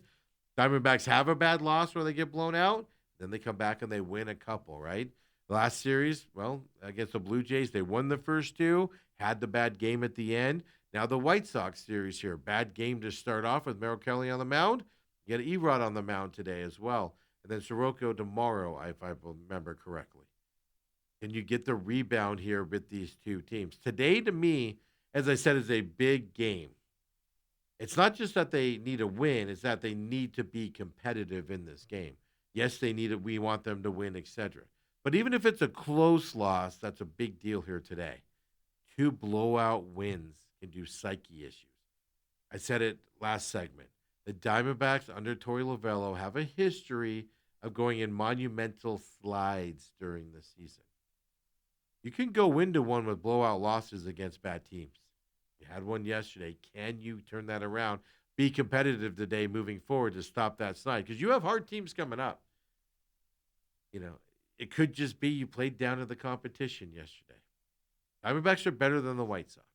Diamondbacks have a bad loss where they get blown out. Then they come back and they win a couple, right? The last series, well, against the Blue Jays, they won the first 2, had the bad game at the end. Now the White Sox series here, bad game to start off with Merrill Kelly on the mound. You got Erod on the mound today as well. and then Soroka tomorrow, if I remember correctly. Can you get the rebound here with these two teams? Today, to me, as I said, is a big game. It's not just that they need a win, it's that they need to be competitive in this game. Yes, they need it. We want them to win, etc. But even if it's a close loss, that's a big deal here today. Two blowout wins can do psyche issues. I said it last segment. The Diamondbacks under Torey Lovello have a history of going in monumental slides during the season. You can go into one with blowout losses against bad teams. You had one yesterday. Can you turn that around? Be competitive today moving forward to stop that slide? Because you have hard teams coming up. You know, it could just be you played down to the competition yesterday. Diamondbacks are better than the White Sox.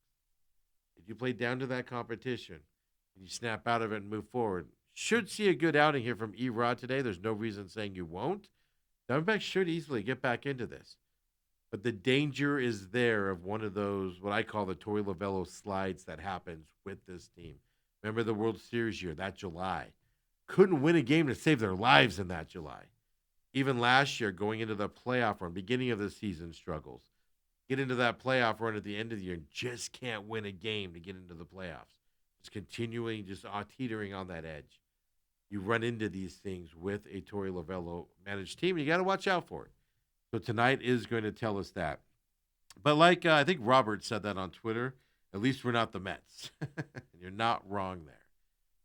If you play down to that competition and you snap out of it and move forward, should see a good outing here from Erod today. There's no reason saying you won't. Diamondbacks should easily get back into this. But the danger is there of one of those, what I call the Torey Lovello slides that happens with this team. Remember the World Series year, that July. Couldn't win a game to save their lives in that July. Even last year, going into the playoff run, beginning of the season struggles. Get into that playoff run at the end of the year and just can't win a game to get into the playoffs. Just continuing, just teetering on that edge. You run into these things with a Torey Lovello managed team, and you got to watch out for it. So tonight is going to tell us that. But like I think Robert said that on Twitter, at least we're not the Mets. You're not wrong there.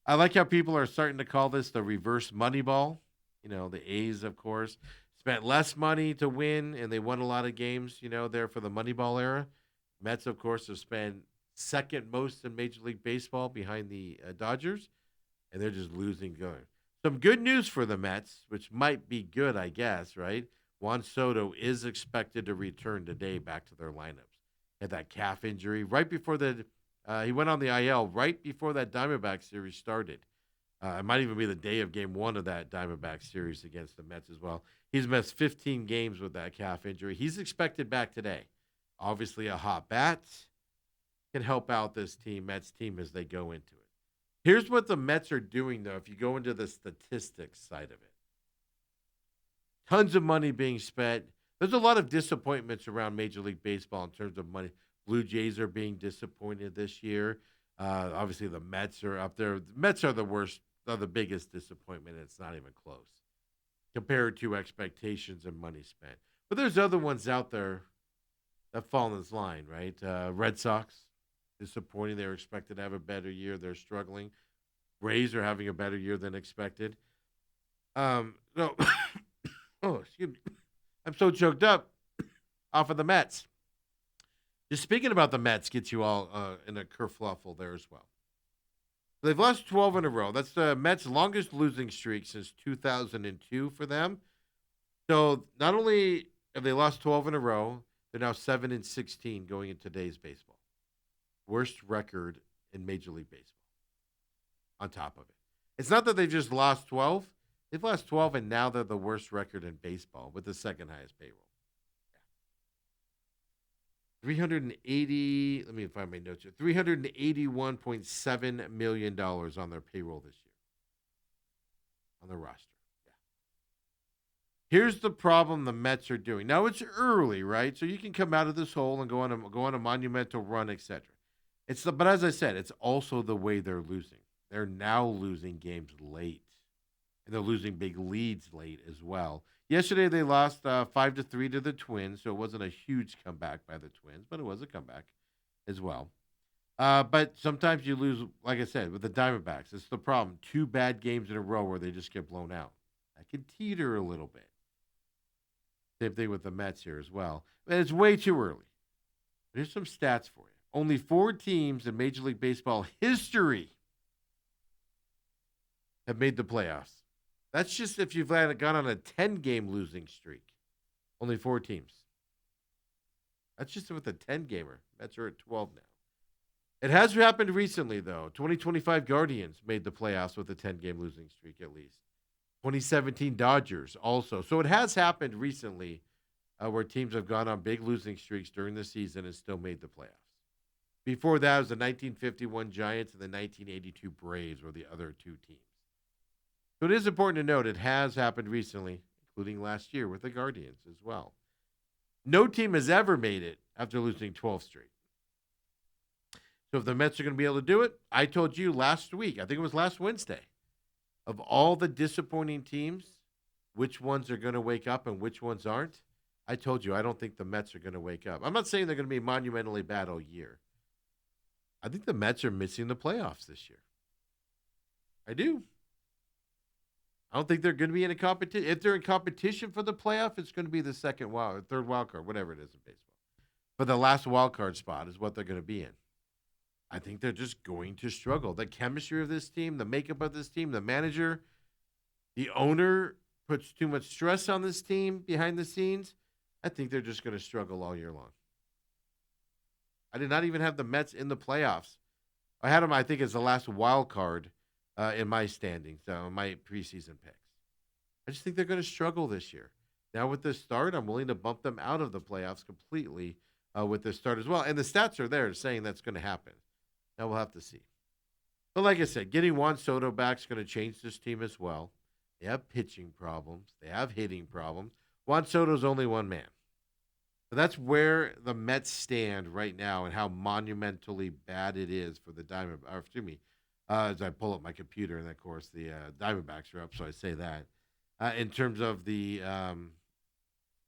I like how people are starting to call this the reverse money ball. You know, the A's, of course, spent less money to win, and they won a lot of games, you know, there for the Moneyball era. Mets, of course, have spent second most in Major League Baseball behind the Dodgers, and they're just losing going. Some good news for the Mets, which might be good, I guess, right? Juan Soto is expected to return today back to their lineups. He had that calf injury right before he went on the IL right before that Diamondback series started. It might even be the day of game one of that Diamondback series against the Mets as well. He's missed 15 games with that calf injury. He's expected back today. Obviously, a hot bat can help out this Mets team, as they go into it. Here's what the Mets are doing, though, if you go into the statistics side of it. Tons of money being spent. There's a lot of disappointments around Major League Baseball in terms of money. Blue Jays are being disappointed this year. Obviously, the Mets are up there. The Mets are the worst, are the biggest disappointment. It's not even close compared to expectations and money spent. But there's other ones out there that fall in this line, right? Red Sox, disappointing. They were expected to have a better year. They're struggling. Rays are having a better year than expected. So, oh, excuse me. I'm so choked up off of the Mets. Just speaking about the Mets gets you all in a kerfluffle there as well. They've lost 12 in a row. That's the Mets' longest losing streak since 2002 for them. So not only have they lost 12 in a row, they're now 7-16 going into today's baseball. Worst record in Major League Baseball. On top of it, it's not that they've just lost 12. They've lost 12, and now they're the worst record in baseball with the second highest payroll. 380, let me find my notes here. $381.7 million on their payroll this year. On their roster. Yeah. Here's the problem the Mets are doing. Now it's early, right? So you can come out of this hole and go on a monumental run, etc. But as I said, it's also the way they're losing. They're now losing games late. And they're losing big leads late as well. Yesterday they lost 5-3 to the Twins, so it wasn't a huge comeback by the Twins, but it was a comeback as well. But sometimes you lose, like I said, with the Diamondbacks. It's the problem. 2 bad games in a row where they just get blown out. That can teeter a little bit. Same thing with the Mets here as well. But it's way too early. Here's some stats for you. Only 4 teams in Major League Baseball history have made the playoffs. That's just if you've gone on a 10-game losing streak. Only 4 teams. That's just with a 10-gamer. Mets are at 12 now. It has happened recently, though. 2025 Guardians made the playoffs with a 10-game losing streak at least. 2017 Dodgers also. So it has happened recently where teams have gone on big losing streaks during the season and still made the playoffs. Before that, it was the 1951 Giants and the 1982 Braves were the other 2 teams. So it is important to note it has happened recently, including last year with the Guardians as well. No team has ever made it after losing 12 straight. So if the Mets are going to be able to do it, I told you last week, I think it was last Wednesday, of all the disappointing teams, which ones are going to wake up and which ones aren't. I told you I don't think the Mets are going to wake up. I'm not saying they're going to be monumentally bad all year. I think the Mets are missing the playoffs this year. I do. I don't think they're going to be in a competition. If they're in competition for the playoff, it's going to be the second wild or third wild card, whatever it is in baseball. But the last wild card spot is what they're going to be in. I think they're just going to struggle. The chemistry of this team, the makeup of this team, the manager, the owner puts too much stress on this team behind the scenes. I think they're just going to struggle all year long. I did not even have the Mets in the playoffs. I had them, I think, as the last wild card in my standings, my preseason picks. I just think they're going to struggle this year. Now with this start, I'm willing to bump them out of the playoffs completely with this start as well. And the stats are there saying that's going to happen. Now we'll have to see. But like I said, getting Juan Soto back is going to change this team as well. They have pitching problems. They have hitting problems. Juan Soto's only one man. So that's where the Mets stand right now and how monumentally bad it is for the as I pull up my computer, and of course the Diamondbacks are up, so I say that. In terms of the,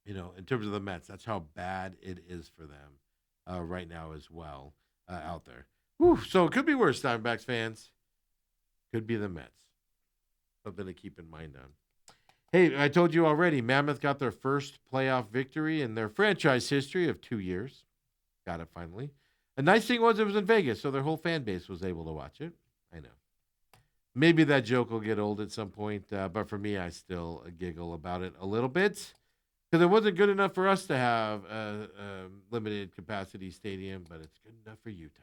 in terms of the Mets, that's how bad it is for them right now as well out there. Whew, so it could be worse, Diamondbacks fans. Could be the Mets. Something to keep in mind on. Hey, I told you already, Mammoth got their first playoff victory in their franchise history of 2 years. Got it finally. The nice thing was it was in Vegas, so their whole fan base was able to watch it. I know. Maybe that joke will get old at some point, but for me, I still giggle about it a little bit because it wasn't good enough for us to have a limited capacity stadium, but it's good enough for Utah.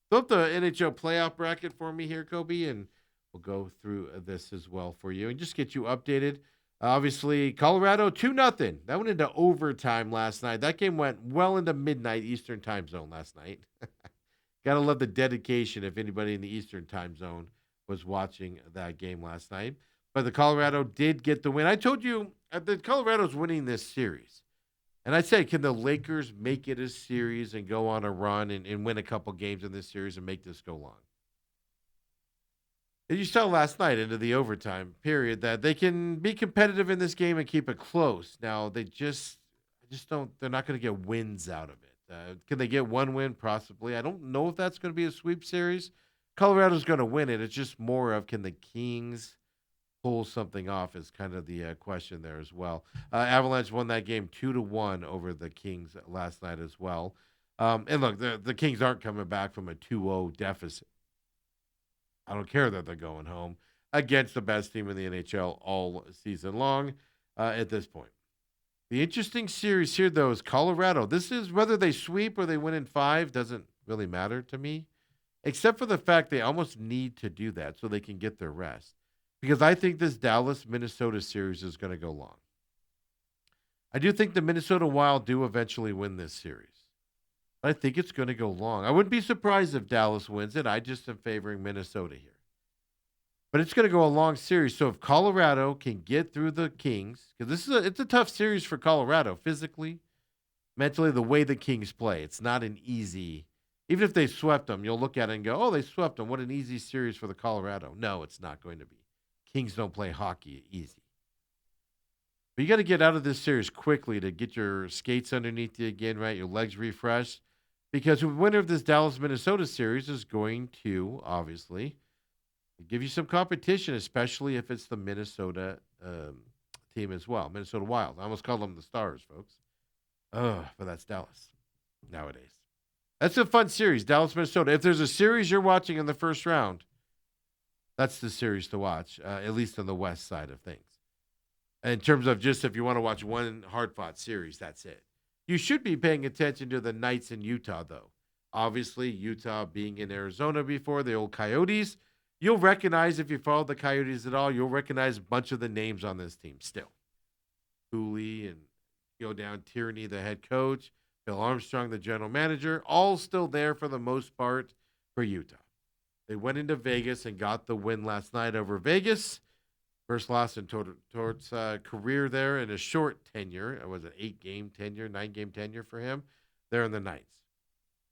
Fill up the NHL playoff bracket for me here, Kobe, and we'll go through this as well for you and just get you updated. Obviously, Colorado 2-0. That went into overtime last night. That game went well into midnight Eastern time zone last night. Got to love the dedication if anybody in the Eastern time zone was watching that game last night. But the Colorado did get the win. I told you that Colorado's winning this series. And I said, can the Lakers make it a series and go on a run and win a couple games in this series and make this go long? And you saw last night into the overtime period that they can be competitive in this game and keep it close. Now, I just don't, they're not going to get wins out of it. Can they get one win? Possibly. I don't know if that's going to be a sweep series. Colorado's going to win it. It's just more of can the Kings pull something off is kind of the question there as well. Avalanche won that game 2-1 over the Kings last night as well. And look, the Kings aren't coming back from a 2-0 deficit. I don't care that they're going home against the best team in the NHL all season long at this point. The interesting series here, though, is Colorado. This is whether they sweep or they win in 5 doesn't really matter to me, except for the fact they almost need to do that so they can get their rest. Because I think this Dallas-Minnesota series is going to go long. I do think the Minnesota Wild do eventually win this series. But I think it's going to go long. I wouldn't be surprised if Dallas wins it. I just am favoring Minnesota here. But it's going to go a long series. So if Colorado can get through the Kings, because it's a tough series for Colorado physically, mentally, the way the Kings play. It's not an easy, even if they swept them, you'll look at it and go, oh, they swept them. What an easy series for the Colorado. No, it's not going to be. Kings don't play hockey easy. But you got to get out of this series quickly to get your skates underneath you again, right? Your legs refreshed. Because the winner of this Dallas-Minnesota series is going to, obviously, give you some competition, especially if it's the Minnesota team as well. Minnesota Wild. I almost called them the Stars, folks. But that's Dallas nowadays. That's a fun series, Dallas-Minnesota. If there's a series you're watching in the first round, that's the series to watch, at least on the west side of things. In terms of just if you want to watch one hard-fought series, that's it. You should be paying attention to the Knights in Utah, though. Obviously, Utah being in Arizona before, the old Coyotes. You'll recognize, if you follow the Coyotes at all, you'll recognize a bunch of the names on this team still. Cooley and go down Tierney, the head coach, Bill Armstrong, the general manager, all still there for the most part for Utah. They went into Vegas and got the win last night over Vegas. First loss in Tort's career there in a short tenure. It was an 8-game tenure, 9-game tenure for him there in the Knights.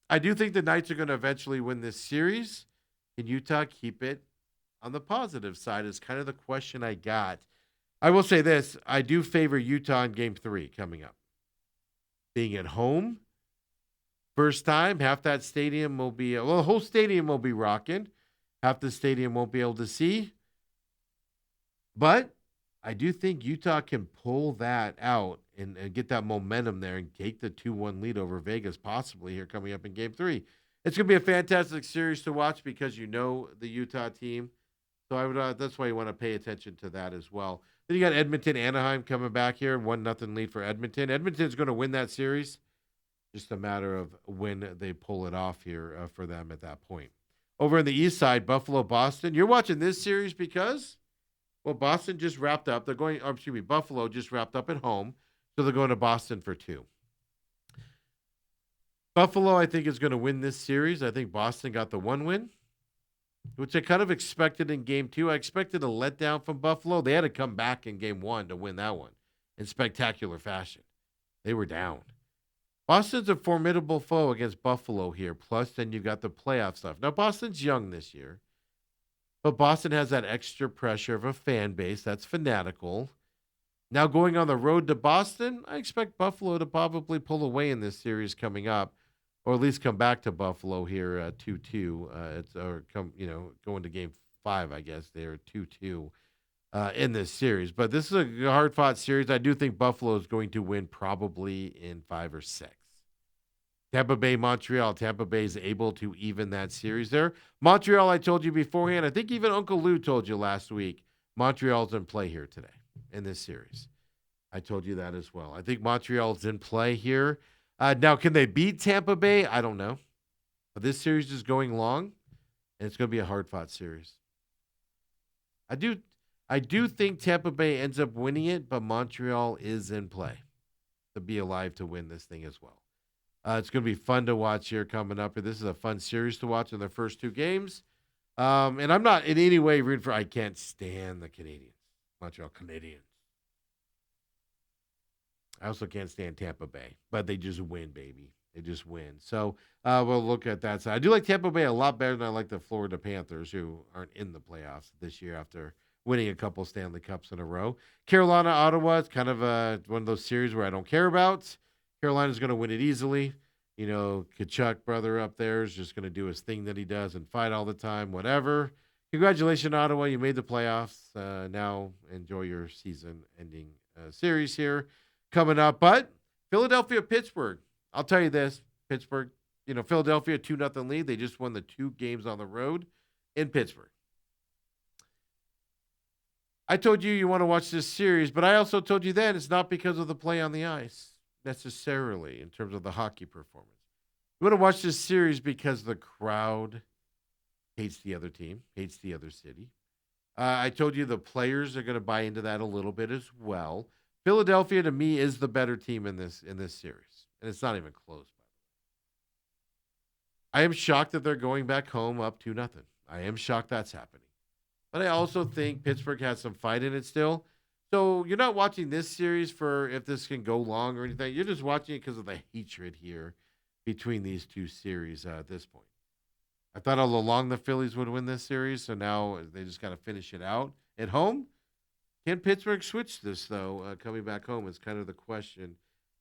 I do think the Knights are going to eventually win this series. Can Utah keep it on the positive side is kind of the question I got. I will say this. I do favor Utah in Game 3 coming up. Being at home, first time, half that stadium will be, well, the whole stadium will be rocking. Half the stadium won't be able to see. But I do think Utah can pull that out and get that momentum there and take the 2-1 lead over Vegas, possibly here coming up in Game 3. It's going to be a fantastic series to watch because you know the Utah team. So I would that's why you want to pay attention to that as well. Then you got Edmonton, Anaheim coming back here, 1-0 lead for Edmonton. Edmonton's going to win that series. Just a matter of when they pull it off here for them at that point. Over on the east side, Buffalo, Boston. You're watching this series because, well, Boston just wrapped up. Buffalo just wrapped up at home, so they're going to Boston for 2. Buffalo, I think, is going to win this series. I think Boston got the 1 win, which I kind of expected in Game 2. I expected a letdown from Buffalo. They had to come back in Game 1 to win that one in spectacular fashion. They were down. Boston's a formidable foe against Buffalo here. Plus, then you've got the playoff stuff. Now, Boston's young this year, but Boston has that extra pressure of a fan base that's fanatical. Now, going on the road to Boston, I expect Buffalo to probably pull away in this series coming up, or at least come back to Buffalo here 2-2, going to Game 5, I guess. They're 2-2 in this series. But this is a hard-fought series. I do think Buffalo is going to win probably in 5 or 6. Tampa Bay, Montreal. Tampa Bay is able to even that series there. Montreal, I told you beforehand. I think even Uncle Lou told you last week. Montreal's in play here today in this series. I told you that as well. I think Montreal's in play here. Now, can they beat Tampa Bay? I don't know. But this series is going long, and it's going to be a hard-fought series. I do think Tampa Bay ends up winning it, but Montreal is in play to be alive to win this thing as well. It's going to be fun to watch here coming up. This is a fun series to watch in their first 2 games. And I'm not in any way rooting for, I can't stand the Canadians, Montreal Canadiens. I also can't stand Tampa Bay, but they just win, baby. They just win. So we'll look at that side. I do like Tampa Bay a lot better than I like the Florida Panthers, who aren't in the playoffs this year after winning a couple Stanley Cups in a row. Carolina, Ottawa, it's kind of one of those series where I don't care about. Carolina's going to win it easily. You know, Kachuk, brother up there, is just going to do his thing that he does and fight all the time, whatever. Congratulations, Ottawa. You made the playoffs. Now enjoy your season-ending series here coming up. But Philadelphia, Pittsburgh. I'll tell you this, Pittsburgh, Philadelphia 2-0 lead. They just won the 2 games on the road in Pittsburgh. I told you want to watch this series, but I also told you then it's not because of the play on the ice necessarily in terms of the hockey performance. You want to watch this series because the crowd hates the other team, hates the other city. I told you the players are going to buy into that a little bit as well. Philadelphia, to me, is the better team in this series, and it's not even close. I am shocked that they're going back home up 2-0. I am shocked that's happening. But I also think Pittsburgh has some fight in it still. So you're not watching this series for if this can go long or anything. You're just watching it because of the hatred here between these 2 series at this point. I thought all along the Phillies would win this series, so now they just got to finish it out at home. Can Pittsburgh switch this, though, coming back home is kind of the question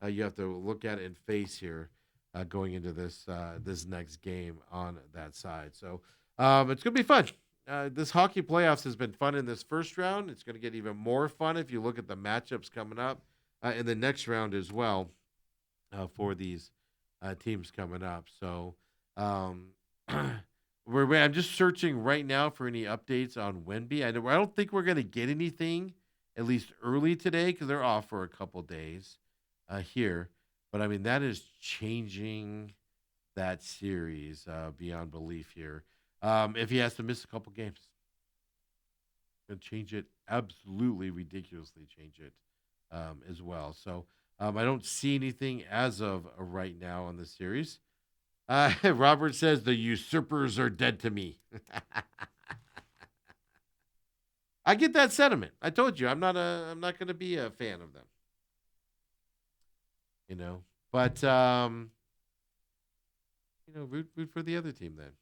you have to look at and face here going into this next game on that side. So it's going to be fun. This hockey playoffs has been fun in this first round. It's going to get even more fun if you look at the matchups coming up in the next round as well for these teams coming up. So I'm just searching right now for any updates on Wemby. I don't think we're going to get anything, at least early today, because they're off for a couple days here. But, I mean, that is changing that series beyond belief here. If he has to miss a couple games, going to change it, absolutely ridiculously change it as well. So I don't see anything as of right now on the series. Robert says the usurpers are dead to me. I get that sentiment. I told you I'm not going to be a fan of them. But root for the other team then.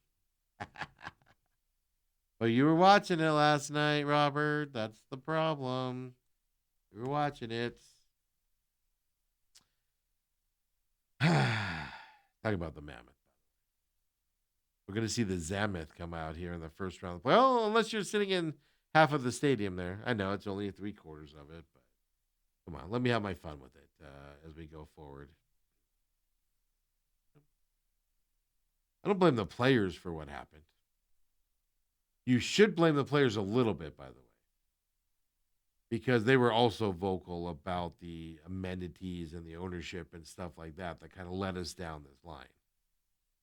But you were watching it last night, Robert. That's the problem. You were watching it. Talking about the Mammoth. We're going to see the Zamoth come out here in the first round. Well, unless you're sitting in half of the stadium there. I know it's only 3/4 of it, but come on, let me have my fun with it as we go forward. I don't blame the players for what happened. You should blame the players a little bit, by the way, because they were also vocal about the amenities and the ownership and stuff like that kind of led us down this line.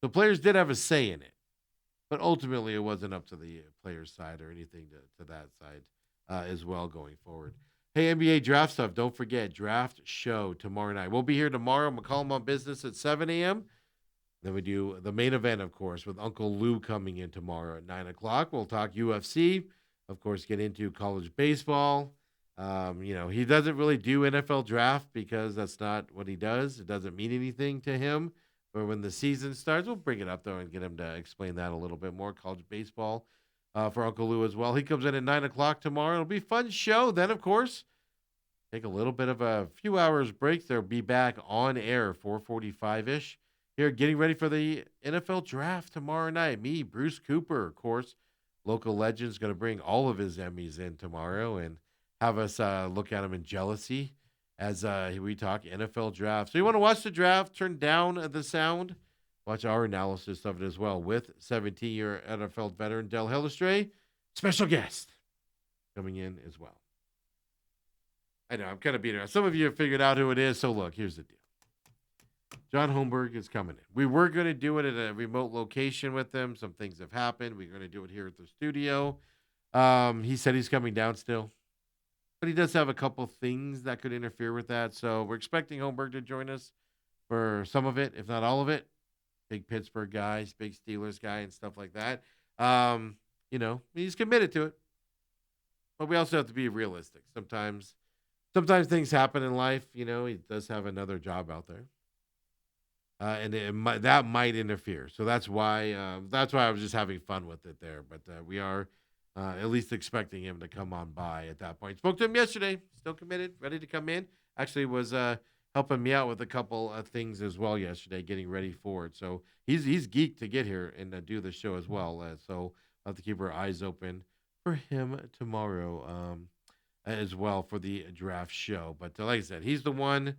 The players did have a say in it, but ultimately it wasn't up to the players' side or anything to that side as well going forward. Hey, NBA draft stuff. Don't forget, draft show tomorrow night. We'll be here tomorrow. McCollum on Business at 7 a.m. Then we do the main event, of course, with Uncle Lou coming in tomorrow at 9 o'clock. We'll talk UFC, of course, get into college baseball. He doesn't really do NFL draft because that's not what he does. It doesn't mean anything to him. But when the season starts, we'll bring it up, though, and get him to explain that a little bit more. College baseball for Uncle Lou as well. He comes in at 9 o'clock tomorrow. It'll be a fun show. Then, of course, take a little bit of a few hours break. They'll be back on air 4:45-ish. Here, getting ready for the NFL draft tomorrow night. Me, Bruce Cooper, of course, local legend's going to bring all of his Emmys in tomorrow and have us look at them in jealousy as we talk NFL draft. So you want to watch the draft, turn down the sound, watch our analysis of it as well with 17-year NFL veteran Del Hellestrae, special guest coming in as well. I know, I'm kind of beating around. Some of you have figured out who it is, so look, here's the deal. John Holmberg is coming in. We were going to do it at a remote location with him. Some things have happened. We're going to do it here at the studio. He said he's coming down still. But he does have a couple things that could interfere with that. So we're expecting Holmberg to join us for some of it, if not all of it. Big Pittsburgh guy, big Steelers guy, and stuff like that. He's committed to it. But we also have to be realistic. Sometimes things happen in life. He does have another job out there. And that might interfere. So that's why I was just having fun with it there. But we are at least expecting him to come on by at that point. Spoke to him yesterday. Still committed, ready to come in. Actually was helping me out with a couple of things as well yesterday, getting ready for it. So he's geeked to get here and do the show as well. So we'll have to keep our eyes open for him tomorrow as well for the draft show. But like I said, he's the one.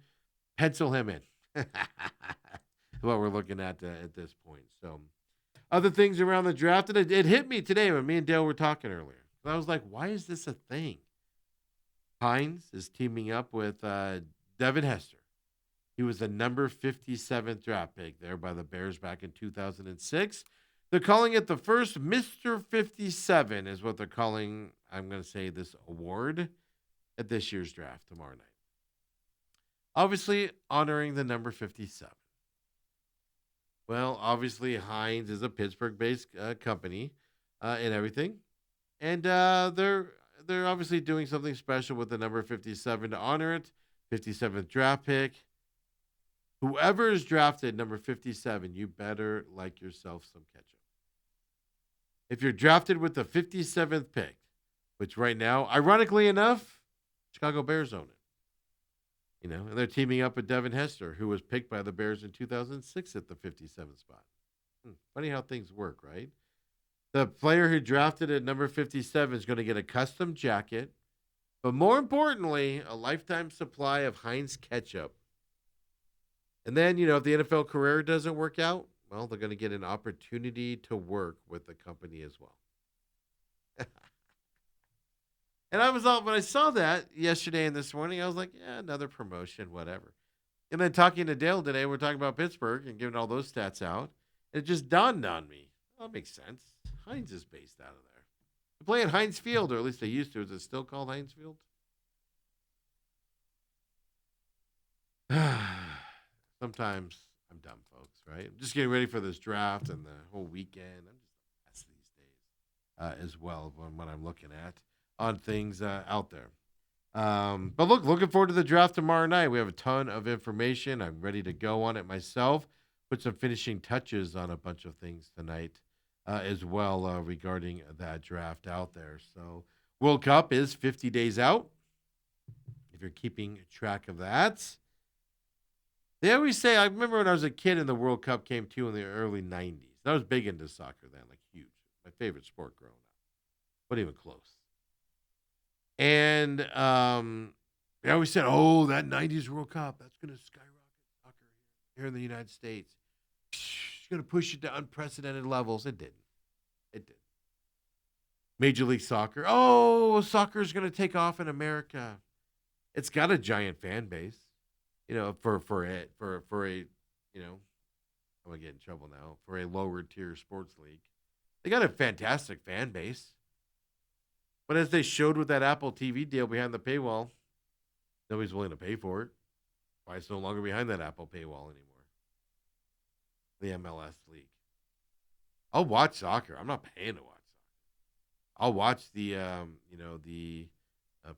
Pencil him in. What we're looking at this point. So other things around the draft, and it hit me today when me and Dale were talking earlier. I was like, why is this a thing? Hines is teaming up with Devin Hester. He was the number 57th draft pick there by the Bears back in 2006. They're calling it the first Mr. 57 is what they're calling, I'm going to say, this award at this year's draft tomorrow night. Obviously honoring the number 57. Well, obviously, Heinz is a Pittsburgh-based company and everything. And they're obviously doing something special with the number 57 to honor it. 57th draft pick. Whoever is drafted number 57, you better like yourself some ketchup. If you're drafted with the 57th pick, which right now, ironically enough, Chicago Bears own it. And they're teaming up with Devin Hester, who was picked by the Bears in 2006 at the 57th spot. Funny how things work, right? The player who drafted at number 57 is going to get a custom jacket, but more importantly, a lifetime supply of Heinz ketchup. And then, if the NFL career doesn't work out, well, they're going to get an opportunity to work with the company as well. And I was all, when I saw that yesterday and this morning, I was like, yeah, another promotion, whatever. And then talking to Dale today, we're talking about Pittsburgh and giving all those stats out. And it just dawned on me. That makes sense. Heinz is based out of there. They play at Heinz Field, or at least they used to. Is it still called Heinz Field? Sometimes I I'm done, folks. Right? I'm just getting ready for this draft and the whole weekend. I'm just a mess these days, as well on what I'm looking at on things out there. But looking forward to the draft tomorrow night. We have a ton of information. I'm ready to go on it myself. Put some finishing touches on a bunch of things tonight, as well, regarding that draft out there. So, World Cup is 50 days out. If you're keeping track of that, they always say, I remember when I was a kid and the World Cup came to in the early 90s. I was big into soccer then, like huge. My favorite sport growing up. Not even close. And they always said, oh, that 90s World Cup, that's going to skyrocket soccer here in the United States. It's going to push it to unprecedented levels. It didn't. It did. Major League Soccer. Oh, soccer is going to take off in America. It's got a giant fan base, for a, I'm going to get in trouble now, for a lower tier sports league. They got a fantastic fan base. But as they showed with that Apple TV deal behind the paywall, nobody's willing to pay for it. Why it's no longer behind that Apple paywall anymore. The MLS league. I'll watch soccer. I'm not paying to watch soccer. I'll watch the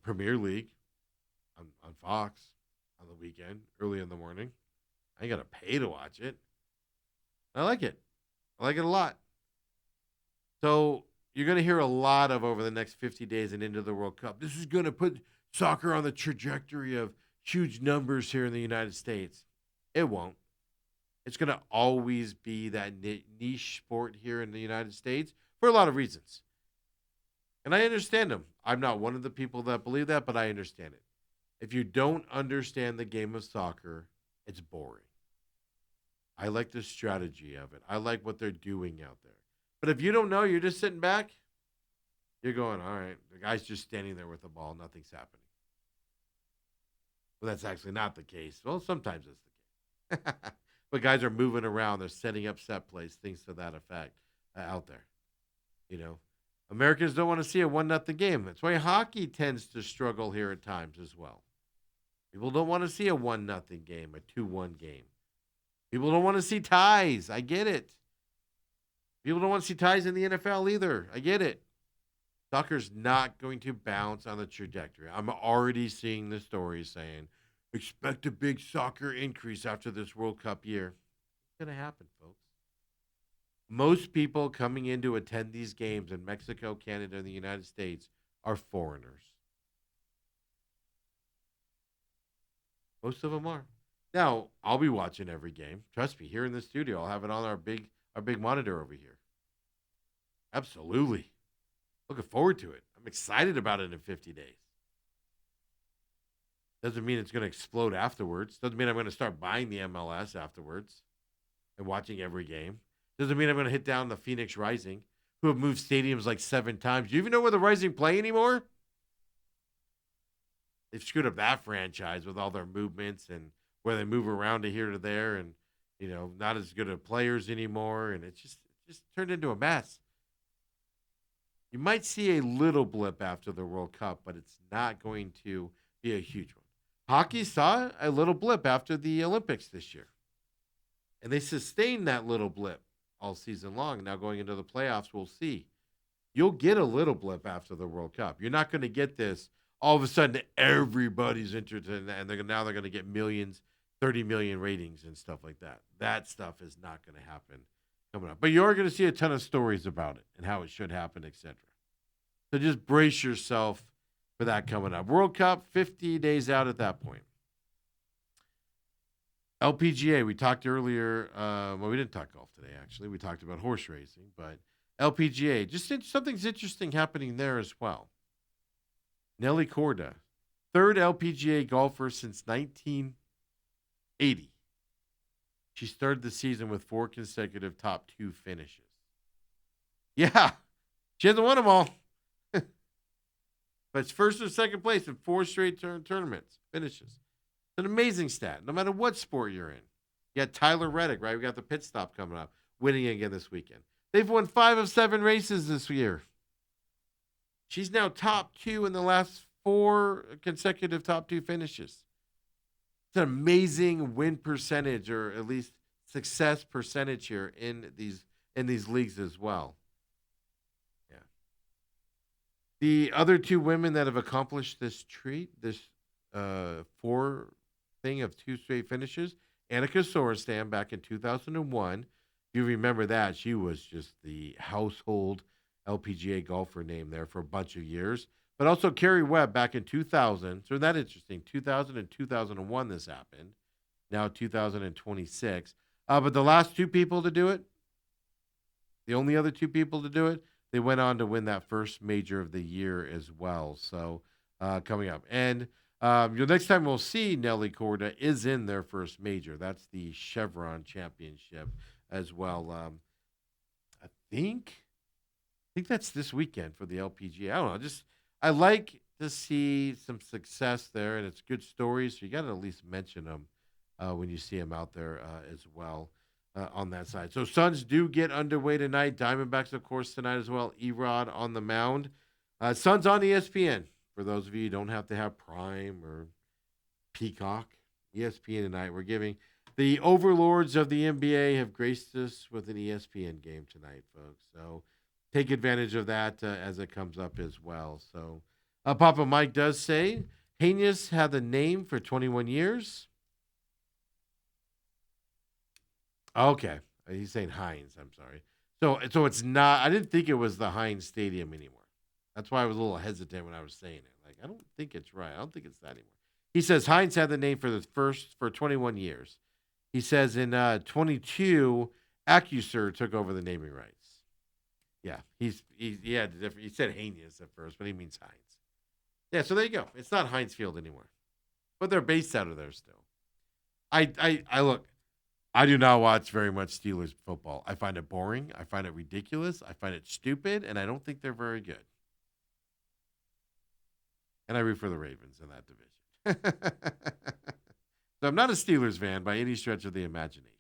Premier League on Fox on the weekend, early in the morning. I ain't got to pay to watch it. I like it. I like it a lot. So you're going to hear a lot of over the next 50 days and into the World Cup. This is going to put soccer on the trajectory of huge numbers here in the United States. It won't. It's going to always be that niche sport here in the United States for a lot of reasons. And I understand them. I'm not one of the people that believe that, but I understand it. If you don't understand the game of soccer, it's boring. I like the strategy of it. I like what they're doing out there. But if you don't know, you're just sitting back, you're going, all right, the guy's just standing there with the ball. Nothing's happening. Well, that's actually not the case. Well, sometimes it's the case. But guys are moving around. They're setting up set plays, things to that effect out there. Americans don't want to see a 1-0 game. That's why hockey tends to struggle here at times as well. People don't want to see a 1-0 game, a 2-1 game. People don't want to see ties. I get it. People don't want to see ties in the NFL either. I get it. Soccer's not going to bounce on the trajectory. I'm already seeing the stories saying, expect a big soccer increase after this World Cup year. It's going to happen, folks. Most people coming in to attend these games in Mexico, Canada, and the United States are foreigners. Most of them are. Now, I'll be watching every game. Trust me, here in the studio, I'll have it on our big monitor over here. Absolutely. Looking forward to it. I'm excited about it in 50 days. Doesn't mean it's going to explode afterwards. Doesn't mean I'm going to start buying the MLS afterwards and watching every game. Doesn't mean I'm going to hit down the Phoenix Rising, who have moved stadiums like 7 times. Do you even know where the Rising play anymore? They've screwed up that franchise with all their movements and where they move around to here to there and, not as good of players anymore. And it's just turned into a mess. You might see a little blip after the World Cup, but it's not going to be a huge one. Hockey saw a little blip after the Olympics this year. And they sustained that little blip all season long. Now going into the playoffs, we'll see. You'll get a little blip after the World Cup. You're not going to get this all of a sudden everybody's interested in that, and they're going to get millions, 30 million ratings and stuff like that. That stuff is not going to happen coming up. But you are going to see a ton of stories about it and how it should happen, etc. So just brace yourself for that coming up. World Cup, 50 days out at that point. LPGA, we talked earlier. We didn't talk golf today, actually. We talked about horse racing, but LPGA, just something's interesting happening there as well. Nelly Korda, third LPGA golfer since 1980. She started the season with 4 consecutive top 2 finishes. Yeah, she hasn't won them all. But it's first or second place in 4 straight tournaments, finishes. It's an amazing stat, no matter what sport you're in. You got Tyler Reddick, right? We got the pit stop coming up, winning again this weekend. They've won 5 of 7 races this year. She's now top 2 in the last 4 consecutive top 2 finishes. It's an amazing win percentage, or at least success percentage here in these leagues as well. Yeah. The other two women that have accomplished this four thing of 2 straight finishes, Annika Sorenstam back in 2001. If you remember that, she was just the household LPGA golfer name there for a bunch of years. But also Carrie Webb back in 2000. So that interesting. 2000 and 2001 this happened. Now 2026. But the last two people to do it, the only other two people to do it, they went on to win that first major of the year as well. So coming up. And the next time we'll see Nelly Korda is in their first major. That's the Chevron Championship as well. I think that's this weekend for the LPGA. I don't know. I like to see some success there, and it's good stories. So you got to at least mention them when you see them out there as well on that side. So Suns do get underway tonight. Diamondbacks, of course, tonight as well. Erod on the mound. Suns on ESPN. For those of you who don't have to have Prime or Peacock, ESPN tonight. We're giving the overlords of the NBA have graced us with an ESPN game tonight, folks. So take advantage of that as it comes up as well. So Papa Mike does say, Haynes had the name for 21 years. Okay. He's saying Heinz. I'm sorry. So it's not, I didn't think it was the Heinz Stadium anymore. That's why I was a little hesitant when I was saying it. Like, I don't think it's right. I don't think it's that anymore. He says Heinz had the name for 21 years. He says in 22, AccuSur took over the naming rights. Yeah, he said Haynes at first, but he means Heinz. Yeah, so there you go. It's not Heinz Field anymore, but they're based out of there still. I look. I do not watch very much Steelers football. I find it boring. I find it ridiculous. I find it stupid, and I don't think they're very good. And I root for the Ravens in that division. So I'm not a Steelers fan by any stretch of the imagination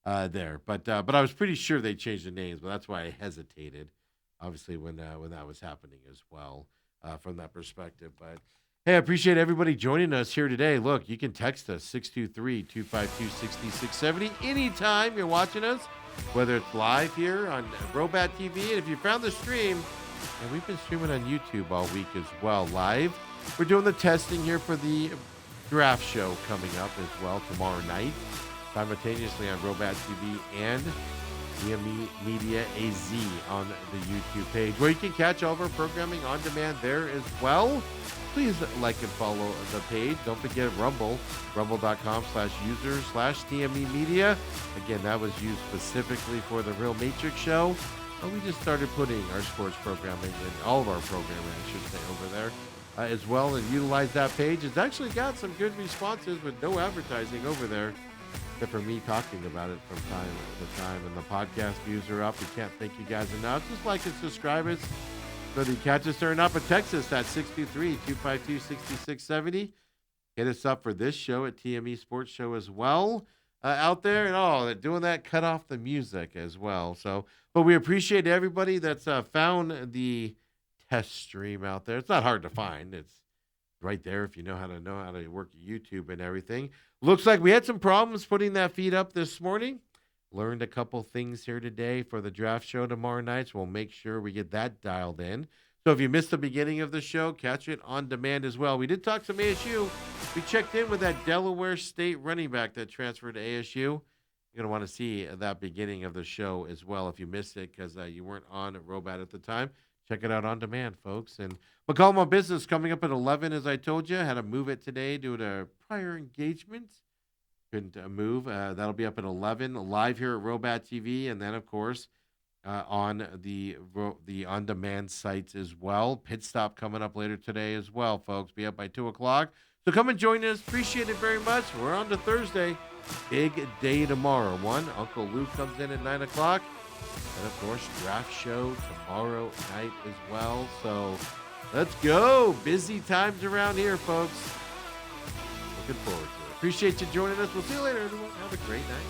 there. But I was pretty sure they changed the names, but that's why I hesitated, obviously, when that was happening as well from that perspective. But, hey, I appreciate everybody joining us here today. Look, you can text us, 623-252-6670, anytime you're watching us, whether it's live here on Robat TV. And if you found the stream, and we've been streaming on YouTube all week as well, live. We're doing the testing here for the draft show coming up as well tomorrow night, simultaneously on Robat TV and DME Media AZ on the YouTube page, where you can catch all of our programming on demand there as well. Please like and follow the page. Don't forget Rumble, rumble.com/user/TME Media. Again, that was used specifically for the Real Matrix show. But we just started putting our sports programming and all of our programming, I should say, over there as well, and utilize that page. It's actually got some good responses with no advertising over there, except for me talking about it from time to time. And the podcast views are up. We can't thank you guys enough. Just like and subscribe us. Whether you catch us or not, but text us at 623-252-6670. Hit us up for this show at TME Sports Show as well out there. And they're doing that, cut off the music as well. So, but we appreciate everybody that's found the test stream out there. It's not hard to find. It's right there if you know how to work YouTube and everything. Looks like we had some problems putting that feed up this morning. Learned a couple things here today for the draft show tomorrow night, so we'll make sure we get that dialed in. So if you missed the beginning of the show, catch it on demand as well. We did talk some ASU. We checked in with that Delaware State running back that transferred to ASU. You're going to want to see that beginning of the show as well if you missed it because you weren't on Robat at the time. Check it out on demand, folks. And McCollum on Business coming up at 11, as I told you. Had to move it today due to prior engagement. Couldn't move. That'll be up at 11, live here at Robat TV, and then, of course, on the on-demand sites as well. Pit Stop coming up later today as well, folks. Be up by 2 o'clock. So come and join us. Appreciate it very much. We're on to Thursday. Big day tomorrow. Uncle Luke comes in at 9 o'clock. And, of course, draft show tomorrow night as well. So let's go. Busy times around here, folks. Looking forward to it. Appreciate you joining us. We'll see you later, everyone. Have a great night.